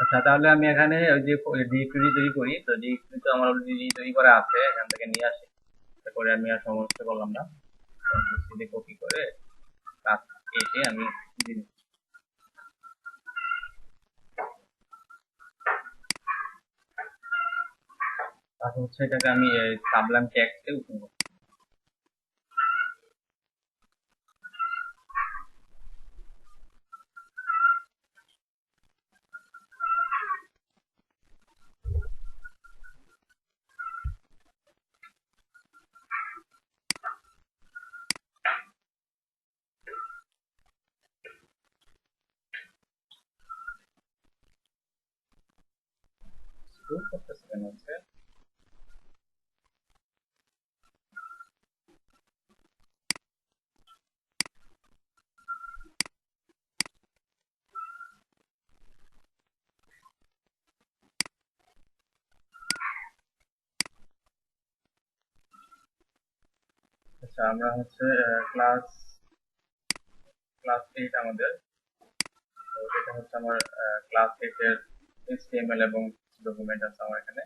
আচ্ছা, তাহলে আমি এখানে ওই যে ডিরেক্টরি তৈরি করি, তো ডিরেক্টরি তো আমার অলরেডি তৈরি করা আছে, এখান থেকে নিয়ে আসি। তারপরে আমি আর সমস্যা করলাম না, সিডি কপি করে কাজ কেটে আমি দিয়ে দিচ্ছি। তারপর হচ্ছে এটাকে আমি সাবলাইম টেক্সটে ওপেন করব। শুরু করতেছে কেন হচ্ছে। আচ্ছা, আমরা হচ্ছে ক্লাস ক্লাস 8 আমাদের, তো এটা হচ্ছে আমার ক্লাস 8 এর HTML এবং ডকুমেন্ট আছে আমার এখানে।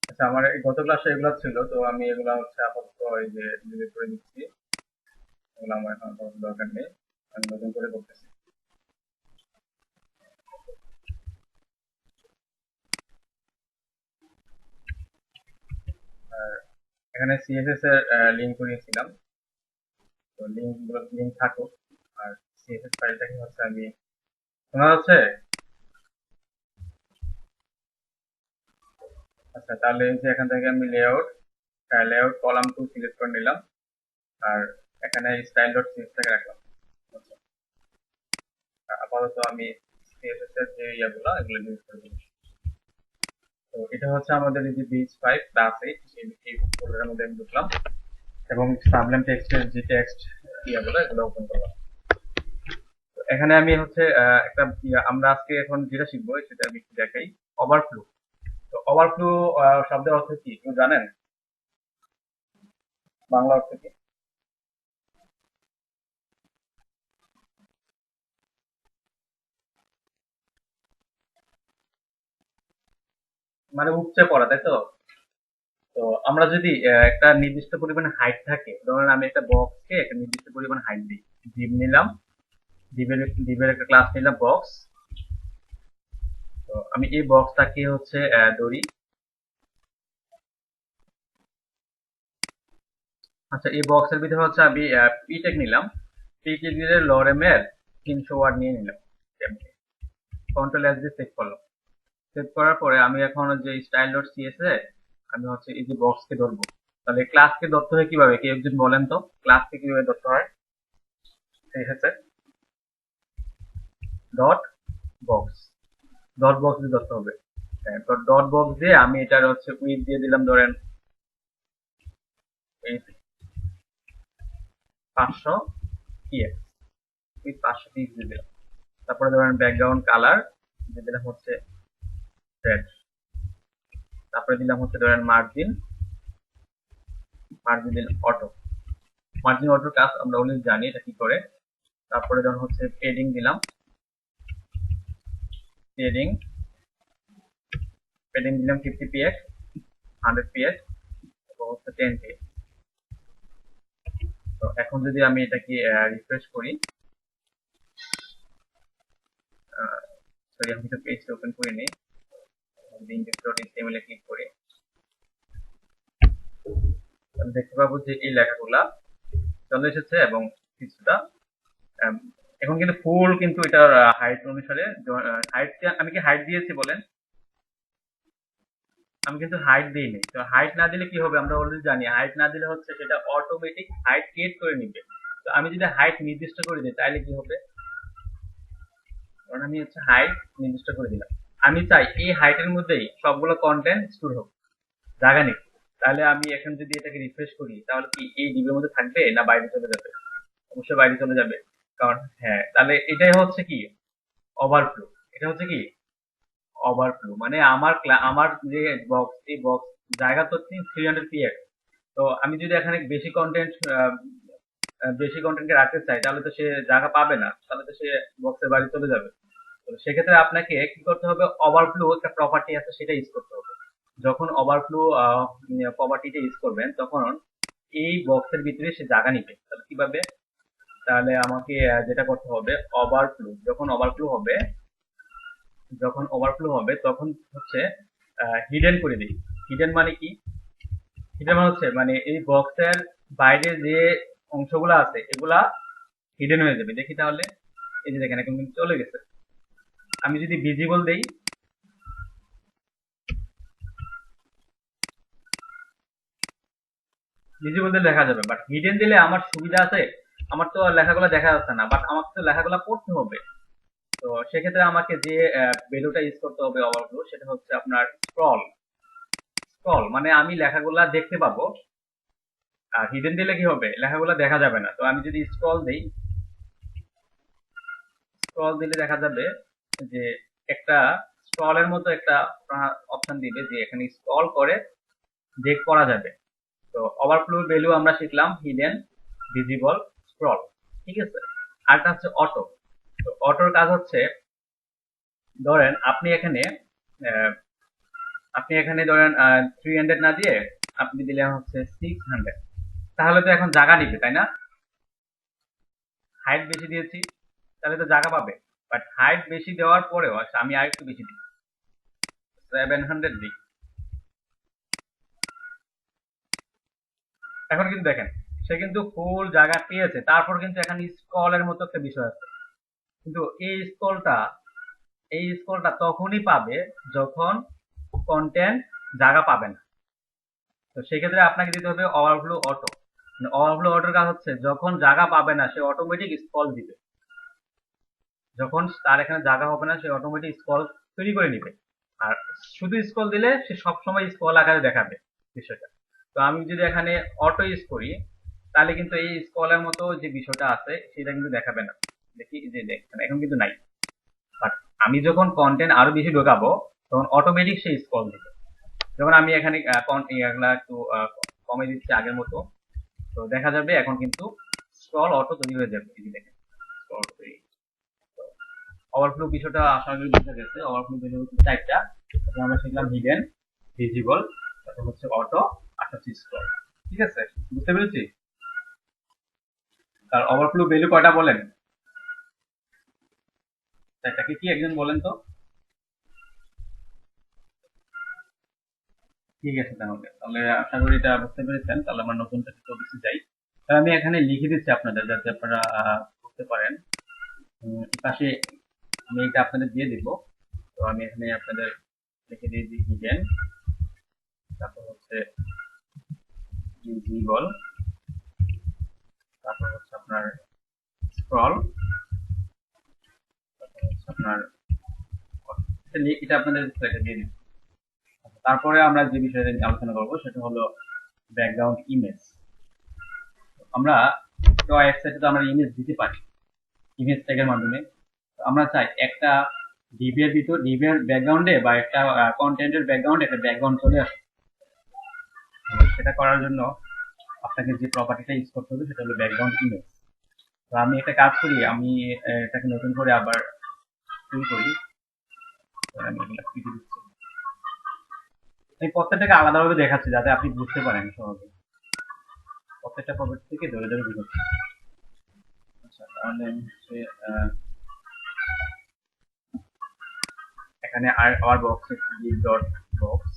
আচ্ছা, আমার এই গত ক্লাসে এগুলো ছিল, তো আমি এগুলো হচ্ছে আপাতত এই যে ডিলিট করে দিচ্ছি। এগুলো আমার এখন আপাতত দরকার নেই, আমি নতুন করে করতেছি। আর এখানে সিএসএস এর লিঙ্ক করিয়েছিলাম, তো লিঙ্ক থাকুক। আর সিএসএস ফাইলটাকে হচ্ছে আমি, শোনা যাচ্ছে? আচ্ছা, তাহলে এই যে এখান থেকে আমি লেআউট কলাম 2 সিলেক্ট করে নিলাম। আর এখানে স্টাইল ডট সিএসএস রাখলাম। আচ্ছা, আপাতত আমি সিএসএস এর যে ইয়াগুলো এগুলো ইউজ করে দিচ্ছি। তো এটা হচ্ছে আমাদের এই যে bh5 ক্লাস 8, এই ফোল্ডারের মধ্যে আমি ঢুকলাম এবং সাবলাইম টেক্সটের যে টেক্সট ইয়াগুলো এগুলো ওপেন করলাম। তো এখানে আমি হচ্ছে একটা আমরা আজকে এখন যেটা শিখবো সেটা আমি একটু দেখাই। ওভারফ্লো। তো ওভারফ্লো শব্দের অর্থ কি কেউ জানেন? বাংলা অর্থ কি? মানে উপচে পড়া, তাই তো? তো আমরা যদি একটা নির্দিষ্ট পরিমাণে হাইট থাকে, ধরুন আমি একটা বক্সকে একটা নির্দিষ্ট পরিমাণে হাইট দিই, div নিলাম, div এর একটা ক্লাস নিলাম বক্স। তো আমি এই বক্সটাকে হচ্ছে ধরি। আচ্ছা, এই বক্সের ভিতরে হচ্ছে আমি পি ট্যাগ নিলাম, পি ট্যাগ দিয়ে লরেম এর 300 ওয়ার্ড নিয়ে নিলাম। কন্ট্রোল এস দিয়ে সেভ করলাম। সেভ করার পরে আমি এখন যে স্টাইল ডট সিএস এ আমি হচ্ছে এই যে বক্সকে ধরবো। তাহলে ক্লাসকে ধরতে হয় কিভাবে, কেউ একজন বলেন তো ক্লাসকে কিভাবে ধরতে হয়? ঠিক আছে, ডট বক্স, ডট বক্স দিয়ে ধরতে হবে। হ্যাঁ, তো ডট বক্স দিয়ে আমি এটার হচ্ছে উইথ দিয়ে দিলাম, ধরেন এই 500 পিএক্স, উইথ 500 পিএক্স দিয়ে দিলাম। তারপরে ধরেন ব্যাকগ্রাউন্ড কালার দিয়ে দিলাম হচ্ছে রেড। তারপরে দিলাম হচ্ছে ধরেন মার্জিন দিলাম অটো। মার্জিন অটোর কাজ আমরা অলরেডি জানি এটা কি করে। তারপরে ধরুন হচ্ছে পেডিং দিলাম, পেডিং পেডিং দিলাম 50 px, 100 px এবং হচ্ছে 10 px। তো এখন যদি আমি এটাকে রিফ্রেশ করি, সরি আমি তো পেজটা ওপেন করে নিই, index.html এ ক্লিক করি, আমি দেখতে পাবো যে এই লেখাগুলা চলে এসেছে এবং কিছুটা এখন কিন্তু ফুল কিন্তু এটার হাইট অনুসারে হাইট, আমি কি হাইট দিয়েছি বলেন? আমি কিন্তু হাইট দিইনি। তো হাইট না দিলে কি হবে আমরা অলরেডি জানি, হাইট না দিলে হচ্ছে সেটা অটোমেটিক হাইট ক্রিয়েট করে নিবে। তো আমি যদি হাইট নির্দিষ্ট করে দিই তাহলে কি হবে, কারণ আমি হচ্ছে হাইট নির্দিষ্ট করে দিলাম, আমি চাই এই হাইটের মধ্যেই সবগুলো কন্টেন্ট স্টোর হোক, জায়গা নেই। তাহলে আমি এখন যদি এটাকে রিফ্রেশ করি তাহলে কি এই ডিবের মধ্যে থাকবে না বাইরে চলে যাবে? অবশ্যই বাইরে চলে যাবে। কারণ হ্যাঁ, তাহলে এটাই হচ্ছে কি ওভারফ্লো। এটা হচ্ছে কি ওভারফ্লো, মানে আমার যে বক্স, এই বক্স জায়গা তো 300 পিএক্স। তো আমি যদি এখানে বেশি কন্টেন্টকে রাখতে চাই, তাহলে তো সে জায়গা পাবে না, তাহলে তো সে বক্সের বাইরে চলে যাবে। তো সেক্ষেত্রে আপনাকে কি করতে হবে, ওভারফ্লো একটা প্রপার্টি আছে, সেটা ইউজ করতে হবে। যখন ওভারফ্লো প্রপার্টিটা ইউজ করবেন, তখন এই বক্সের ভিতরে সে জায়গা নিবে। তাহলে কিভাবে, তাহলে আমাকে যেটা করতে হবে, ওভারফ্লো যখন ওভারফ্লো হবে তখন হচ্ছে হিডেন করে দিই। হিডেন মানে কি, হিডেন মানে হচ্ছে মানে এই বক্সের বাইরে যে অংশগুলো আছে এগুলা হিডেন হয়ে যাবে। দেখি তাহলে, এই যে দেখেন এখন কিন্তু চলে গেছে। আমি যদি ভিজিবল দেই, ভিজিবল দিলে দেখা যাবে, বাট হিডেন দিলে আমার সুবিধা আছে, আমার তো লেখাগুলো দেখা যাচ্ছে না, বাট আমাকে তো লেখাগুলো পড়তে হবে। তো সেক্ষেত্রে আমাকে যে ভ্যালুটা ইউজ করতে হবে ওভারফ্লো, সেটা হচ্ছে আপনার স্ক্রল। স্ক্রল মানে আমি লেখাগুলা দেখতে পাবো, আর হিডেন দিলে কি হবে, লেখাগুলো দেখা যাবে না। তো আমি যদি স্ক্রল দেই, স্ক্রল দিলে দেখা যাবে যে একটা স্ক্রলের মতো একটা অপশন দিবে, যে এখানে স্ক্রল করে চেক করা যাবে। তো ওভারফ্লো ভ্যালু আমরা শিখলাম হিডেন, ভিজিবল, স্ক্রল, ঠিক আছে। আরেকটা হচ্ছে অটো। তো অটোর কাজ হচ্ছে, ধরেন আহ, আপনি এখানে ধরেন 300 না দিয়ে আপনি দিলেন হচ্ছে 600, তাহলে তো এখন জায়গা নিবে, তাই না? হাইট বেশি দিয়েছি, তাহলে তো জায়গা পাবে। বাট হাইট বেশি দেওয়ার পরেও, আচ্ছা আমি আরেকটু বেশি দিই, 700 দিই। এখন কিন্তু দেখেন সে কিন্তু ফুল জায়গা পেয়েছে, তারপর কিন্তু এখানে স্ক্রলের মতো একটা বিষয় আছে। কিন্তু এই স্ক্রলটা তখনই পাবে যখন কন্টেন্ট জায়গা পাবে না। তো সেক্ষেত্রে আপনাকে দিতে হবে ওভারফ্লো অটো। ওভারফ্লো অটোর কাজ হচ্ছে, যখন জায়গা পাবে না সে অটোমেটিক স্ক্রল দিবে, যখন তার এখানে জায়গা হবে না সে অটোমেটিক স্ক্রল তৈরি করে নিবে। আর শুধু স্ক্রল দিলে সে সবসময় স্ক্রল আকারে দেখাবে বিষয়টা। তো আমি যদি এখানে অটো ইউজ করি, তাহলে কিন্তু এই স্ক্রলের মতো যে বিষয়টা আছে সেটা কিন্তু দেখাবে না। দেখি যে দেখেন এখন কিন্তু নাই। বাট আমি যখন কন্টেন্ট আরো বেশি ঢোকাবো, তখন অটোমেটিক সে স্ক্রল দিবে। যখন আমি এখানে এগুলা একটু কমে দিচ্ছি আগের মতো, তো দেখা যাবে এখন কিন্তু স্ক্রল অটো তৈরি হয়ে যাবে। এই যে দেখেন স্ক্রল তৈরি। ওভারফ্লো বিষয়টা আশা করি বুঝে গেছে। ওভারফ্লো বিষয় হচ্ছে চারটা, তারপর আমরা শিখলাম হিডেন, ভিজিবল, তারপর হচ্ছে অটো, আর হচ্ছে স্ক্রল। ঠিক আছে, বুঝতে পেরেছি? তার ওভারফ্লো ভ্যালু কয়টা বলেন? চারটা, কি কি একজন বলেন তো। ঠিক আছে, তাহলে তাহলে আশা করি এটা বুঝতে পেরেছেন। তাহলে আমরা নতুন টপিকে যাই। তাহলে আমি এখানে লিখে দিচ্ছি আপনাদের, যাতে আপনারা বুঝতে পারেন। পাশে আমি এটা আপনাদের দিয়ে দিব। তো আমি এখানে আপনাদের লিখে দিয়ে দিই হিডেন, তারপর হচ্ছে ভিজিবল, তারপর হচ্ছে আপনার স্ক্রল, তারপর হচ্ছে আপনার এটা আপনাদের এটা দিয়ে দিচ্ছি। তারপরে আমরা যে বিষয়ে আলোচনা করব সেটা হলো ব্যাকগ্রাউন্ড ইমেজ। আমরা ওয়েবসাইটে তো আমরা ইমেজ দিতে পারি ইমেজ ট্যাগের মাধ্যমে। আমরা চাই একটা ডিভের ভিতর, ডিভের ব্যাকগ্রাউন্ডে বা একটা কন্টেন্টের ব্যাকগ্রাউন্ডে একটা ব্যাকগ্রাউন্ড চলে আসে। সেটা করার জন্য আপনাকে যে প্রপার্টিটা ইউজ করতে হবে সেটা হলো ব্যাকগ্রাউন্ড ইমেজ। তো আমি একটা কাজ করি, আমি এটাকে নতুন করে আবার শুরু করি। আমি এগুলো কেটে দিচ্ছি। এই প্রত্যেকটাকে আলাদাভাবে দেখাচ্ছি যাতে আপনি বুঝতে পারেন সহজে। প্রত্যেকটা প্রপার্টি থেকে ধরে ধরে বুঝাচ্ছি। আচ্ছা, তাহলে আমি হচ্ছে এখানে আর বক্স ডট বক্স,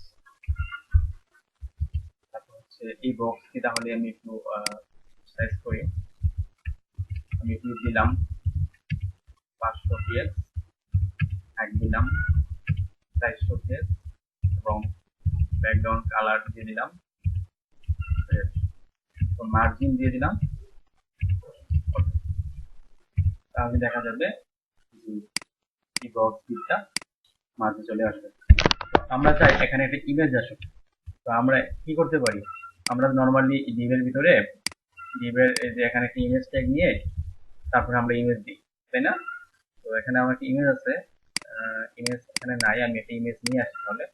তারপর হচ্ছে এই বক্সকে তাহলে আমি একটু সাইজ করি। আমি একটু দিলাম 500 পিএক্স, হাইট দিলাম 400 পিএক্স, এবং ব্যাকগ্রাউন্ড কালার দিয়ে দিলাম, মার্জিন দিয়ে দিলাম। তাহলে দেখা যাবে এই বক্স দিকটা মাঝে চলে আসবে। আমরা চাই এখানে একটা ইমেজ আসুক। তো আমরা কি করতে পারি, আমরা নর্মালি ডিভের ভিতরে ডিভের যে এখানে একটা ইমেজ ট্যাগ নিয়ে তারপরে আমরা ইমেজ দিই, তাই না? তো এখানে আমার একটা ইমেজ আছে, ইমেজ এখানে নাই, আমি একটা ইমেজ নিয়ে আসি তাহলে।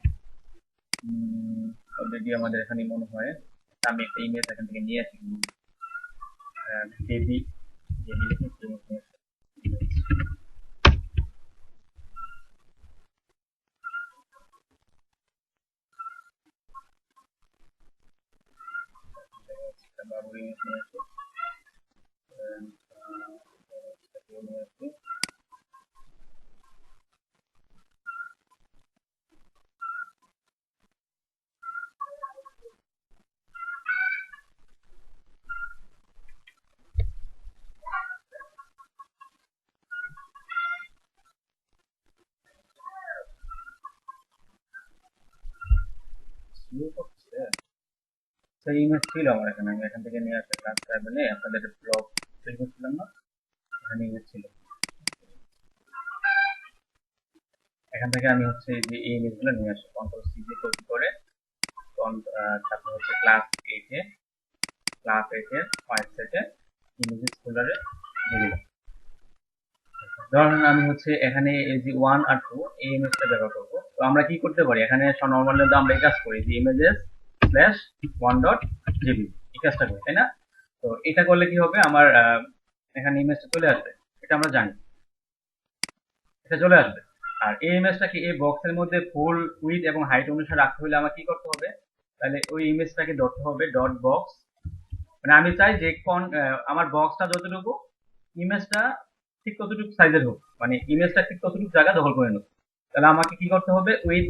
অলরেডি আমাদের এখানে মনে হয় আমি একটা ইমেজ এখান থেকে নিয়ে আসি, জেবি জেবি লিখে ইমেজ নিয়ে আসি। বাবুর ইমেজ নিয়ে আসি, নিয়ে আসি। সেই ইমেজ ছিল আমার এখানে, আমি এখান থেকে নিয়ে আসি ক্লাস 7-এ আপনাদের ব্লগ তৈরি করছিলাম না, এখানে ইমেজ ছিল। এখান থেকে আমি হচ্ছে এই যে এই ইমেজগুলো নিয়ে আসি, কন্ট্রোল সি দিয়ে কপি করে তারপর হচ্ছে ক্লাস 8-এ ফাইল সেটে ইমেজেস ফোল্ডারে দিয়ে দিলাম। ধরুন আমি হচ্ছে এখানে এই যে 1 আর 2 এই ইমেজটা ব্যবহার করব। তো আমরা কি করতে পারি, এখানে নরমালি আমরা এই কাজ করি যে images/1.jpg এই কাজটা করি, তাই না? তো এটা করলে কি হবে, আমার এখানে ইমেজটা চলে আসবে, এটা আমরা জানি, এটা চলে আসবে। আর এই ইমেজটাকে এই বক্সের মধ্যে ফুল উইডথ এবং হাইট অনুসারে রাখতে হলে আমার কি করতে হবে, তাহলে ওই ইমেজটাকে ধরতে হবে ডট বক্স, মানে আমি চাই যে কোন আমার বক্সটা যতটুকু, ইমেজটা ঠিক ততটুকু সাইজের হোক, মানে ইমেজটা ঠিক ততটুকু জায়গা দখল করে নেব। তাহলে আমাকে কি করতে হবে, উইথ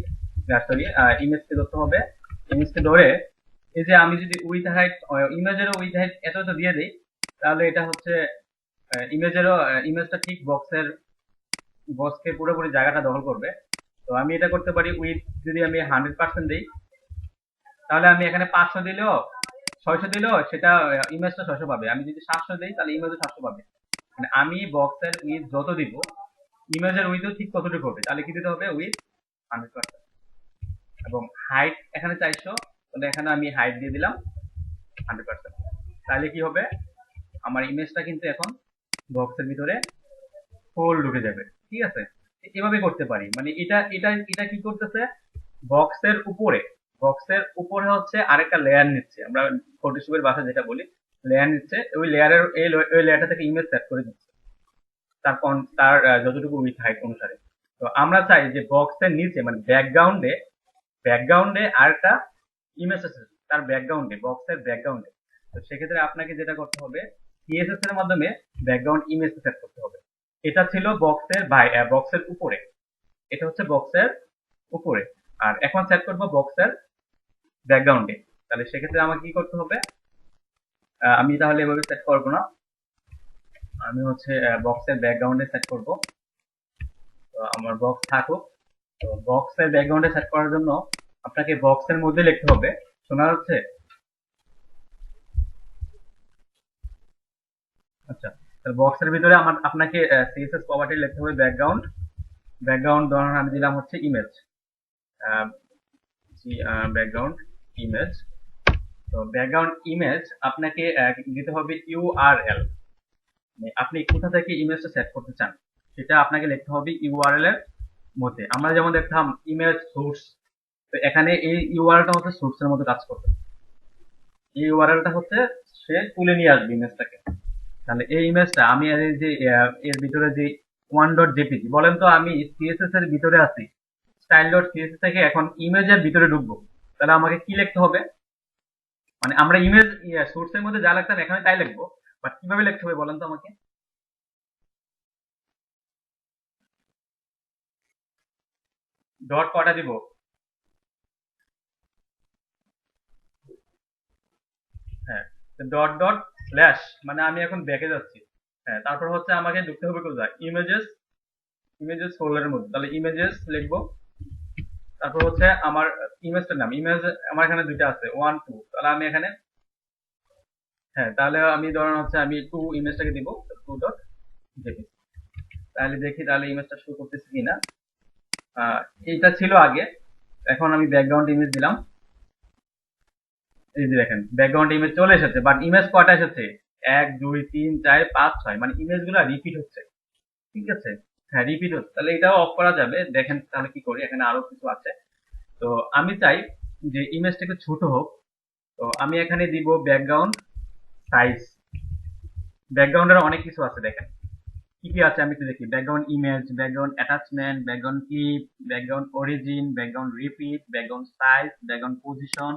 সরি ইমেজকে ধরতে হবে, ইমেজকে ধরে এই যে আমি যদি উইথ হাইট, ইমেজেরও উইথ হাইট এত এত দিয়ে দিই, তাহলে এটা হচ্ছে ইমেজটা ঠিক বক্সকে পুরোপুরি জায়গাটা দখল করবে। তো আমি এটা করতে পারি উইথ, যদি আমি 100% দিই, তাহলে আমি এখানে 500 দিলেও 600 দিলেও সেটা ইমেজটা 600 পাবে। আমি যদি 700 দিই তাহলে ইমেজও 700 পাবে। মানে আমি বক্সের উইথ যত দিব, ইমেজের উইথও ঠিক ততটুকু হবে। তাহলে কি দিতে হবে, উইথ 100%। এবং হাইট এখানে 400, তাহলে এখানে আমি হাইট দিয়ে দিলাম 100%। তাহলে কি হবে, আমার ইমেজটা কিন্তু এখন বক্সের ভিতরে ফুল ঢুকে যাবে। ঠিক আছে, এভাবে করতে পারি। মানে এটা এটা এটা কি করতেছে, বক্সের উপরে হচ্ছে আরেকটা লেয়ার নিচ্ছে, আমরা ফটোশপের ভাষা যেটা বলি লেয়ার নিচ্ছে, ওই লেয়ারের ওই লেয়ারটা থেকে ইমেজ সেট করে দিচ্ছে তার যতটুকু উইথ হাইট অনুসারে। তো আমরা চাই যে বক্সের নিচে মানে ব্যাকগ্রাউন্ডে আরেকটা ইমেজ আছে, তার বক্সের ব্যাকগ্রাউন্ডে। তো সেক্ষেত্রে আপনাকে যেটা করতে হবে, সিএসএস এর মাধ্যমে ব্যাকগ্রাউন্ড ইমেজ সেট করতে হবে। এটা ছিল বক্সের উপরে, এটা হচ্ছে বক্সের উপরে, আর এখন সেট করব বক্সের ব্যাকগ্রাউন্ডে। তাহলে সেক্ষেত্রে আমাকে কি করতে হবে, আমি তাহলে এভাবে সেট করব না, আমি হচ্ছে বক্সের ব্যাকগ্রাউন্ডে সেট করব। তো আমার বক্স থাকুক। তো বক্সের ব্যাকগ্রাউন্ডে সেট করার জন্য আপনাকে বক্সের মধ্যে লিখতে হবে, শোনা যাচ্ছে? আচ্ছা, বক্সের ভিতরে আপনাকে সিএসএস প্রপার্টি লিখতে হবে ব্যাকগ্রাউন্ড ধরুন আমি দিলাম হচ্ছে ইমেজ, ব্যাকগ্রাউন্ড ইমেজ। তো ব্যাকগ্রাউন্ড ইমেজ আপনাকে দিতে হবে ইউআরএল, মানে আপনি কোথা থেকে ইমেজটা সেট করতে চান সেটা আপনাকে লিখতে হবে ইউআরএল এর মধ্যে। আমরা যেমন দেখতাম ইমেজ সোর্স, তো এখানে এই ইউআরএলটা হচ্ছে সোর্সের মধ্যে কাজ করবে, এই ইউআরএলটা হচ্ছে সে তুলে নিয়ে আসবে ইমেজটাকে। তাহলে এই ইমেজটা আমি এই যে এর ভিতরে যে 1.jpg, বলেন তো আমি সিএসএস এর ভিতরে আছি, style.css থেকে এখন ইমেজের ভিতরে ঢুকবো, তাহলে আমাকে কি লিখতে হবে, মানে আমরা ইমেজ সোর্সের মধ্যে যা লিখতাম এখানে তাই লিখবো, বাট কিভাবে লিখতে হবে বলেন তো আমাকে? ডট কটা দিব? হ্যাঁ, ডট ডট স্ল্যাশ, মানে আমি এখন ব্যাকে যাচ্ছি। হ্যাঁ, তারপর হচ্ছে আমাকে ঢুকতে হবে কোথায়, ইমেজেস ফোল্ডারের মধ্যে। তাহলে ইমেজেস লিখবো, তারপর হচ্ছে আমার ইমেজটার নাম, ইমেজ আমার এখানে দুইটা আছে 1 2, তাহলে আমি এখানে, হ্যাঁ তাহলে আমি ধরেন হচ্ছে আমি 2 ইমেজটাকে দিব 2.jpg। তাহলে দেখি তাহলে ইমেজটা শো করতেছে কিনা। এইটা ছিল আগে, এখন আমি ব্যাকগ্রাউন্ড ইমেজ দিলাম, এই যে দেখেন ব্যাকগ্রাউন্ড ইমেজ চলে এসেছে, বাট ইমেজ কয়টা এসেছে, 1 2 3 4 5 6, মানে ইমেজ গুলো রিপিট হচ্ছে। ঠিক আছে, হ্যাঁ রিপিট হচ্ছে, তাহলে এটাও অফ করা যাবে। দেখেন তাহলে কি করি, এখানে আরো কিছু আছে। তো আমি চাই যে ইমেজটা একটু ছোট হোক। তো আমি এখানে দিব ব্যাকগ্রাউন্ড সাইজ। ব্যাকগ্রাউন্ডের অনেক কিছু আছে, দেখেন কি কি আছে আমি একটু দেখি। Background image, background attachment, background clip, background origin, background repeat, background size, background position,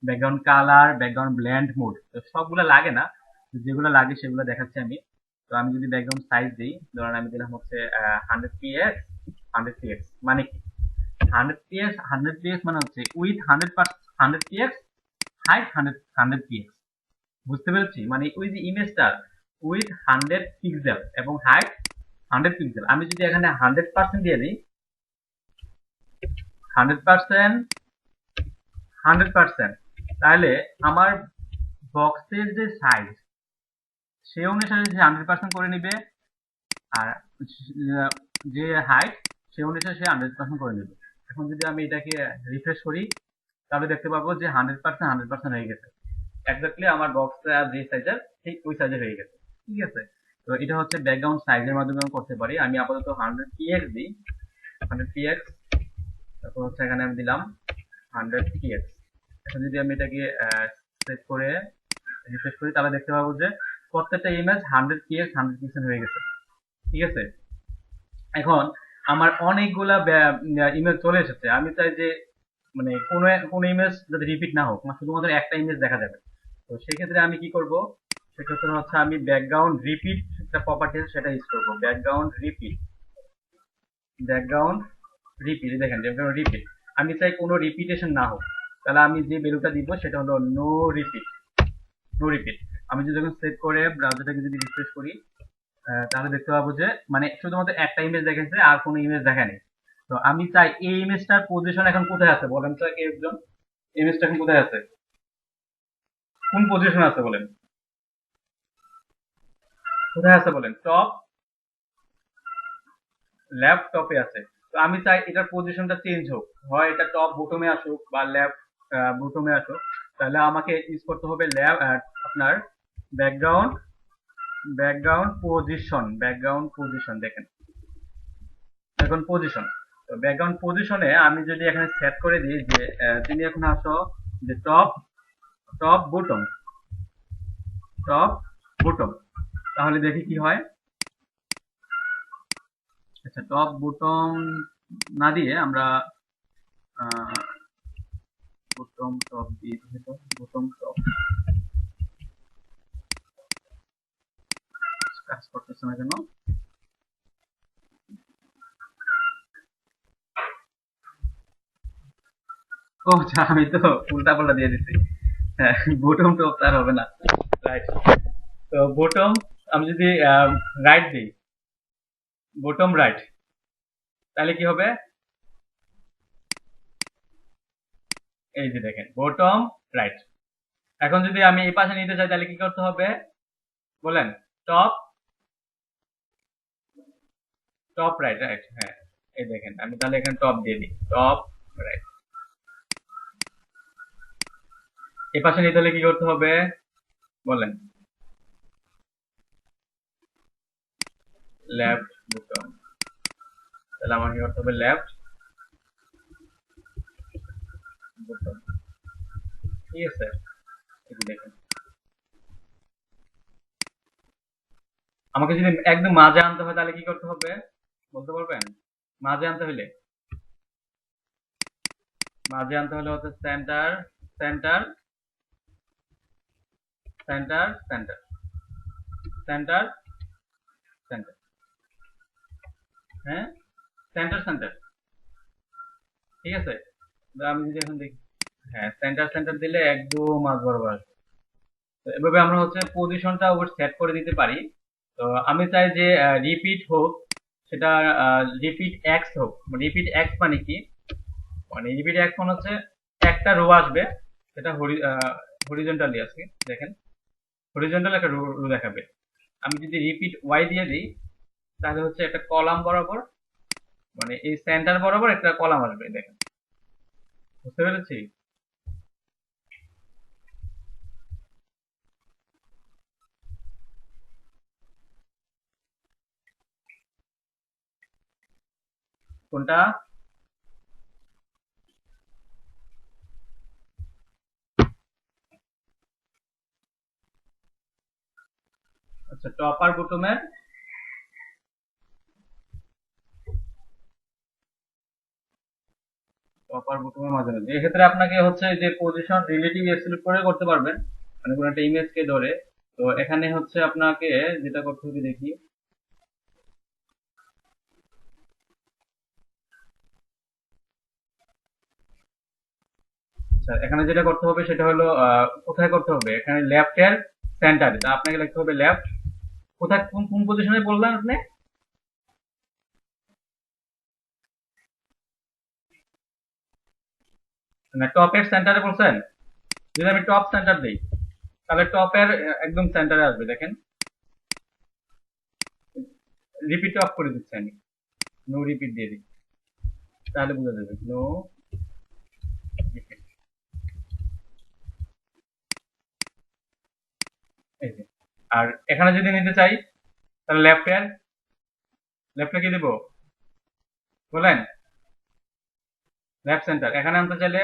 background colour, background blend mode. তো সবগুলো লাগে না, যেগুলো লাগে সেগুলো দেখাচ্ছি আমি। তো আমি যদি ব্যাকগ্রাউন্ড সাইজ দিই, ধরেন আমি দিলাম হচ্ছে 100 px। 100 px মানে কি? 100 px মানে হচ্ছে উইথ 100 px, হাইট 100 px। বুঝতে পেরেছি? মানে ওই যে ইমেজটা উইথ 100 পিক্সেল এবং হাইট 100 পিক্সেল, আমি যদি এখানে 100% দিয়ে দিই, 100%, 100%, তাহলে আমার বক্সের যে সাইজ সে অনুসারে সে 100% করে নিবে, আর যে হাইট সে অনুসারে সে 100% করে নেবে। এখন যদি আমি এটাকে রিফ্রেশ করি, তাহলে দেখতে পাবো যে 100% 100% হয়ে গেছে। এক্স্যাক্টলি আমার বক্সটা যে সাইজের ঠিক ওই সাইজের হয়ে গেছে। ঠিক আছে? তো এটা হচ্ছে ব্যাকগ্রাউন্ড সাইজের মাধ্যমে আমি করতে পারি। আমি আপাতত 100 px দিই, 100 px। তারপর হচ্ছে এখানে আমি দিলাম 100 px। এখন যদি আমি এটাকে সেট করে রিফ্রেশ করি, তাহলে দেখতে পাবো যে প্রত্যেকটা ইমেজ 100 px 100% হয়ে গেছে। ঠিক আছে? এখন আমার অনেকগুলা ইমেজ চলে এসেছে। আমি চাই যে মানে কোনো ইমেজ যাতে রিপিট না হোক, মানে শুধুমাত্র একটা ইমেজ দেখা যাবে। তো সেক্ষেত্রে আমি কি করব? সেক্ষেত্রে হচ্ছে আমি ব্যাকগ্রাউন্ড রিপিট একটা প্রপার্টি আছে সেটা ইউজ করব। ব্যাকগ্রাউন্ড রিপিট, ব্যাকগ্রাউন্ড রিপিট, দেখেন ব্যাকগ্রাউন্ড রিপিট। আমি চাই কোনো রিপিটেশন না হোক, তাহলে আমি যে ভ্যালুটা দিব সেটা হলো নো রিপিট। No repeat. আমি যদি যখন সেভ করে ব্রাউজারটাকে যদি রিফ্রেশ করি, তাহলে দেখতে পাবো যে মানে শুধুমাত্র একটা ইমেজ দেখাচ্ছে আর কোনো ইমেজ দেখায়নি। তো আমি চাই এই ইমেজটার পজিশন এখন কোথায় আছে বলেন তো একজন? ইমেজটা এখন কোথায় আছে? কোন পজিশন আছে বলেন? কোথায় আছে বলেন? টপ, লেফট টপে আছে। তো আমি চাই এটার পজিশনটা চেঞ্জ হোক, হয় এটা টপ বটমে আসুক বা লেফট বটমে আসুক। তাহলে আমাকে ইউজ করতে হবে আপনার ব্যাকগ্রাউন্ড, ব্যাকগ্রাউন্ড পজিশন। দেখেন এখন পজিশন। তো ব্যাকগ্রাউন্ড পজিশনে আমি যদি এখানে সেট করে দিই যে তুমি এখন আসো যে top, top bottom, top bottom, তাহলে দেখি কি হয়। আচ্ছা, টপ বটম না দিয়ে আমরা বটম টপ দিয়ে দিই, তো বটম টপ কাজ করতেছে না কেন? ও আচ্ছা, আমি তো উল্টা পাল্টা দিয়ে দিচ্ছি। হ্যাঁ, বটম টপ তার হবে না। রাইট। তো বটম আমি যদি রাইট দিই, বটম রাইট, তাহলে কি হবে? এই যে দেখেন বটম রাইট। এখন যদি আমি এই পাশে নিতে চাই তাহলে কি করতে হবে বলেন? টপ, টপ রাইট, রাইট, হ্যাঁ। এই দেখেন আমি তাহলে এখানে টপ দিয়ে দিই, টপ রাইট। এই পাশে নিতে হলে কি করতে হবে বলেন? Left bottom. তাহলে আমার কি করতে হবে? Left bottom. ঠিক আছে? এই যে দেখেন, আমাকে যদি একদম মাঝে আনতে হয় তাহলে কি করতে হবে বলতে পারবেন? মাঝে আনতে হলে, মাঝে আনতে হলে হচ্ছে centre, centre, centre, centre, centre, centre. হ্যাঁ, সেন্টার, সেন্টার। ঠিক আছে? আমি যদি এখন দেখি, হ্যাঁ সেন্টার সেন্টার দিলে একদম মাঝ বরাবর আসবে। তো এভাবে আমরা হচ্ছে পজিশনটা ওর সেট করে দিতে পারি। তো আমি চাই যে রিপিট হোক, সেটা রিপিট এক্স হোক। রিপিট এক্স মানে কি? মানে রিপিট এক্স মানে হচ্ছে একটা রো আসবে, সেটা হরিজন্টালি আছে, দেখেন হরিজন্টাল একটা রো দেখাবে। আমি যদি রিপিট ওয়াই দিয়ে দিই, তাহলে হচ্ছে একটা কলাম বরাবর, মানে এই সেন্টার বরাবর একটা কলাম আসবে, দেখেন। বুঝতে পেরেছি? কোনটা? আচ্ছা, টপ আর বটমের মাঝামাঝি। এক্ষেত্রে আপনাকে হচ্ছে যে পজিশন রিলেটিভ এক্সক্লুড করে করতে পারবেন, মানে কোনো একটা ইমেজকে ধরে। তো এখানে হচ্ছে আপনাকে যেটা করতে হবে দেখি। আচ্ছা, এখানে যেটা করতে হবে সেটা হলো কোথায় করতে হবে, এখানে লেফট এর সেন্টারে। তা আপনাকে লিখতে হবে লেফট। কোথায়, কোন কোন পজিশনে বললেন আপনি? না, টপের সেন্টারে বলছেন? যদি আমি টপ সেন্টার দিই, তাহলে টপের একদম সেন্টারে আসবে, দেখেন। রিপিট অফ করে দিচ্ছি আমি, নো রিপিট দিয়ে দিই, তাহলে বোঝা যাবে নো রিপিট। এই যে। আর এখানে যদি নিতে চাই, তাহলে লেফটে কি দিব বলেন? Left centre. এখানে আনতে চাইলে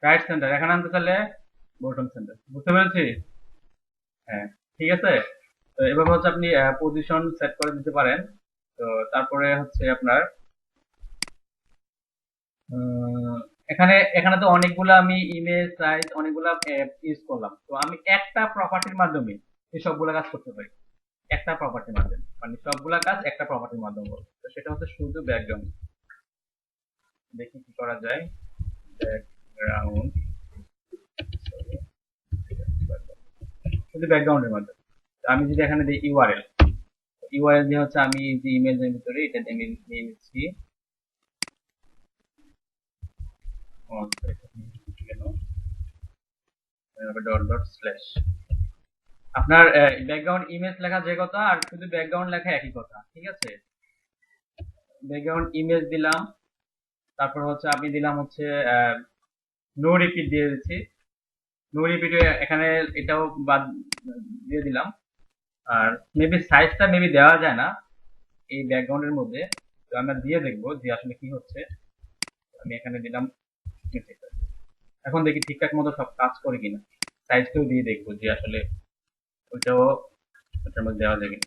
রাইট সেন্টার, এখানে আনতে চাইলে বটম সেন্টার। বুঝতে পেরেছি? হ্যাঁ, ঠিক আছে। তো এভাবে হচ্ছে আপনি পজিশন সেট করে দিতে পারেন। তো তারপরে হচ্ছে আপনার এখানে এখানে তো অনেকগুলো আমি ইমেজ সাইজ অনেকগুলো ইউজ করলাম। তো আমি একটা প্রপার্টির মাধ্যমে এই সবগুলো কাজ করতে পারি। একটা প্রপার্টির মাধ্যমে, মানে সবগুলা কাজ একটা প্রপার্টির মাধ্যমে করবো। তো সেটা হচ্ছে শুধু ব্যাকগ্রাউন্ড। দেখি কি করা যায়। ব্যাকগ্রাউন্ড, শুধু ব্যাকগ্রাউন্ডের মাধ্যমে। তো আমি যদি এখানে দিই ইউআরএল, ইউআরএল দিয়ে হচ্ছে আমি যে ইমেজের ভিতরে এটা আমি নিয়ে নিচ্ছি। Dot dot slash. আপনার ব্যাকগ্রাউন্ড ইমেজ লেখা যে কথা, আর শুধু ব্যাকগ্রাউন্ড লেখা একই কথা, ঠিক আছে? ব্যাকগ্রাউন্ড ইমেজ দিলাম, তারপর হচ্ছে আমি দিলাম হচ্ছে নো রিপিট দিয়ে দিচ্ছি। নো রিপিট এখানে এটাও বাদ দিয়ে দিলাম। আর মেবি সাইজটা মেবি দেওয়া যায় না এই ব্যাকগ্রাউন্ডের মধ্যে। তো আমরা দিয়ে দেখবো যে আসলে কি হচ্ছে। আমি এখানে দিলাম। এখন দেখি ঠিকঠাক মতো সব কাজ করে কিনা। সাইজটাও দিয়ে দেখবো যে আসলে ওইটাও ওটার মধ্যে দেওয়া যায় কিনা।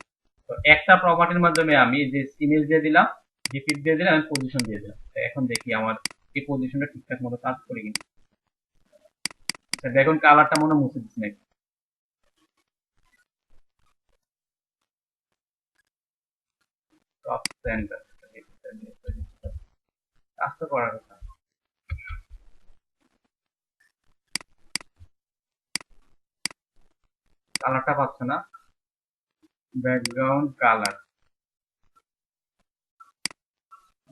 তো একটা প্রপার্টির মাধ্যমে আমি যে ইমেজ দিয়ে দিলাম, রিপিট দিয়ে দিলাম, আমি পজিশন দিয়ে দিলাম। তো এখন দেখি আমার এই পজিশনটা ঠিকঠাক মতো কাজ করে কিনা। আচ্ছা, দেখুন কালারটা মনে হয় মুছে দিচ্ছি নাকি। টপ সেন্টার, কাজ তো করার কথা। কালারটা পাচ্ছে না, ব্যাকগ্রাউন্ড কালার।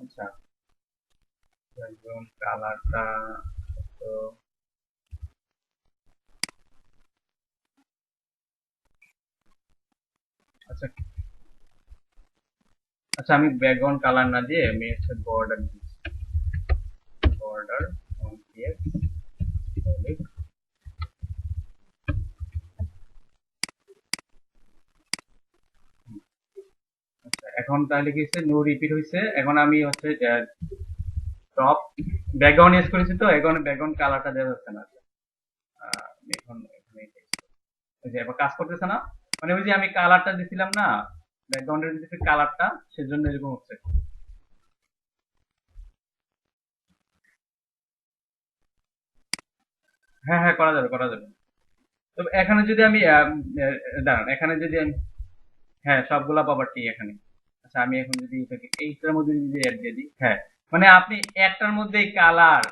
আচ্ছা, ব্যাকগ্রাউন্ড কালারটা তো আচ্ছা। আচ্ছা, আমি ব্যাকগ্রাউন্ড কালার না দিয়ে আমি হচ্ছে বর্ডার দিচ্ছি। বর্ডার আচ্ছা, এখন তাহলে কি হচ্ছে, নো রিপিট হয়েছে। এখন আমি হচ্ছে টপ ব্যাকগ্রাউন্ড ইউজ করেছি, তো এখন ব্যাকগ্রাউন্ড কালারটা দেওয়া যাচ্ছে না। এখন এখানে ওই যে এবার কাজ করতেছে না, মানে ওই যে আমি কালারটা দিছিলাম না, ব্যাকগ্রাউন্ডের দিতেছি কালারটা, সেজন্য এরকম হচ্ছে। হ্যাঁ হ্যাঁ, করা যাবে করা যাবে। তবে এখানে যদি আমি দাঁড়ান, এখানে যদি আমি, হ্যাঁ সবগুলা প্রপার্টি এখানে। আচ্ছা, আমি এখন যদি এটাকে এইটার মধ্যে যদি অ্যাড দিয়ে দিই, হ্যাঁ, মানে আপনি একটার মধ্যে কালার,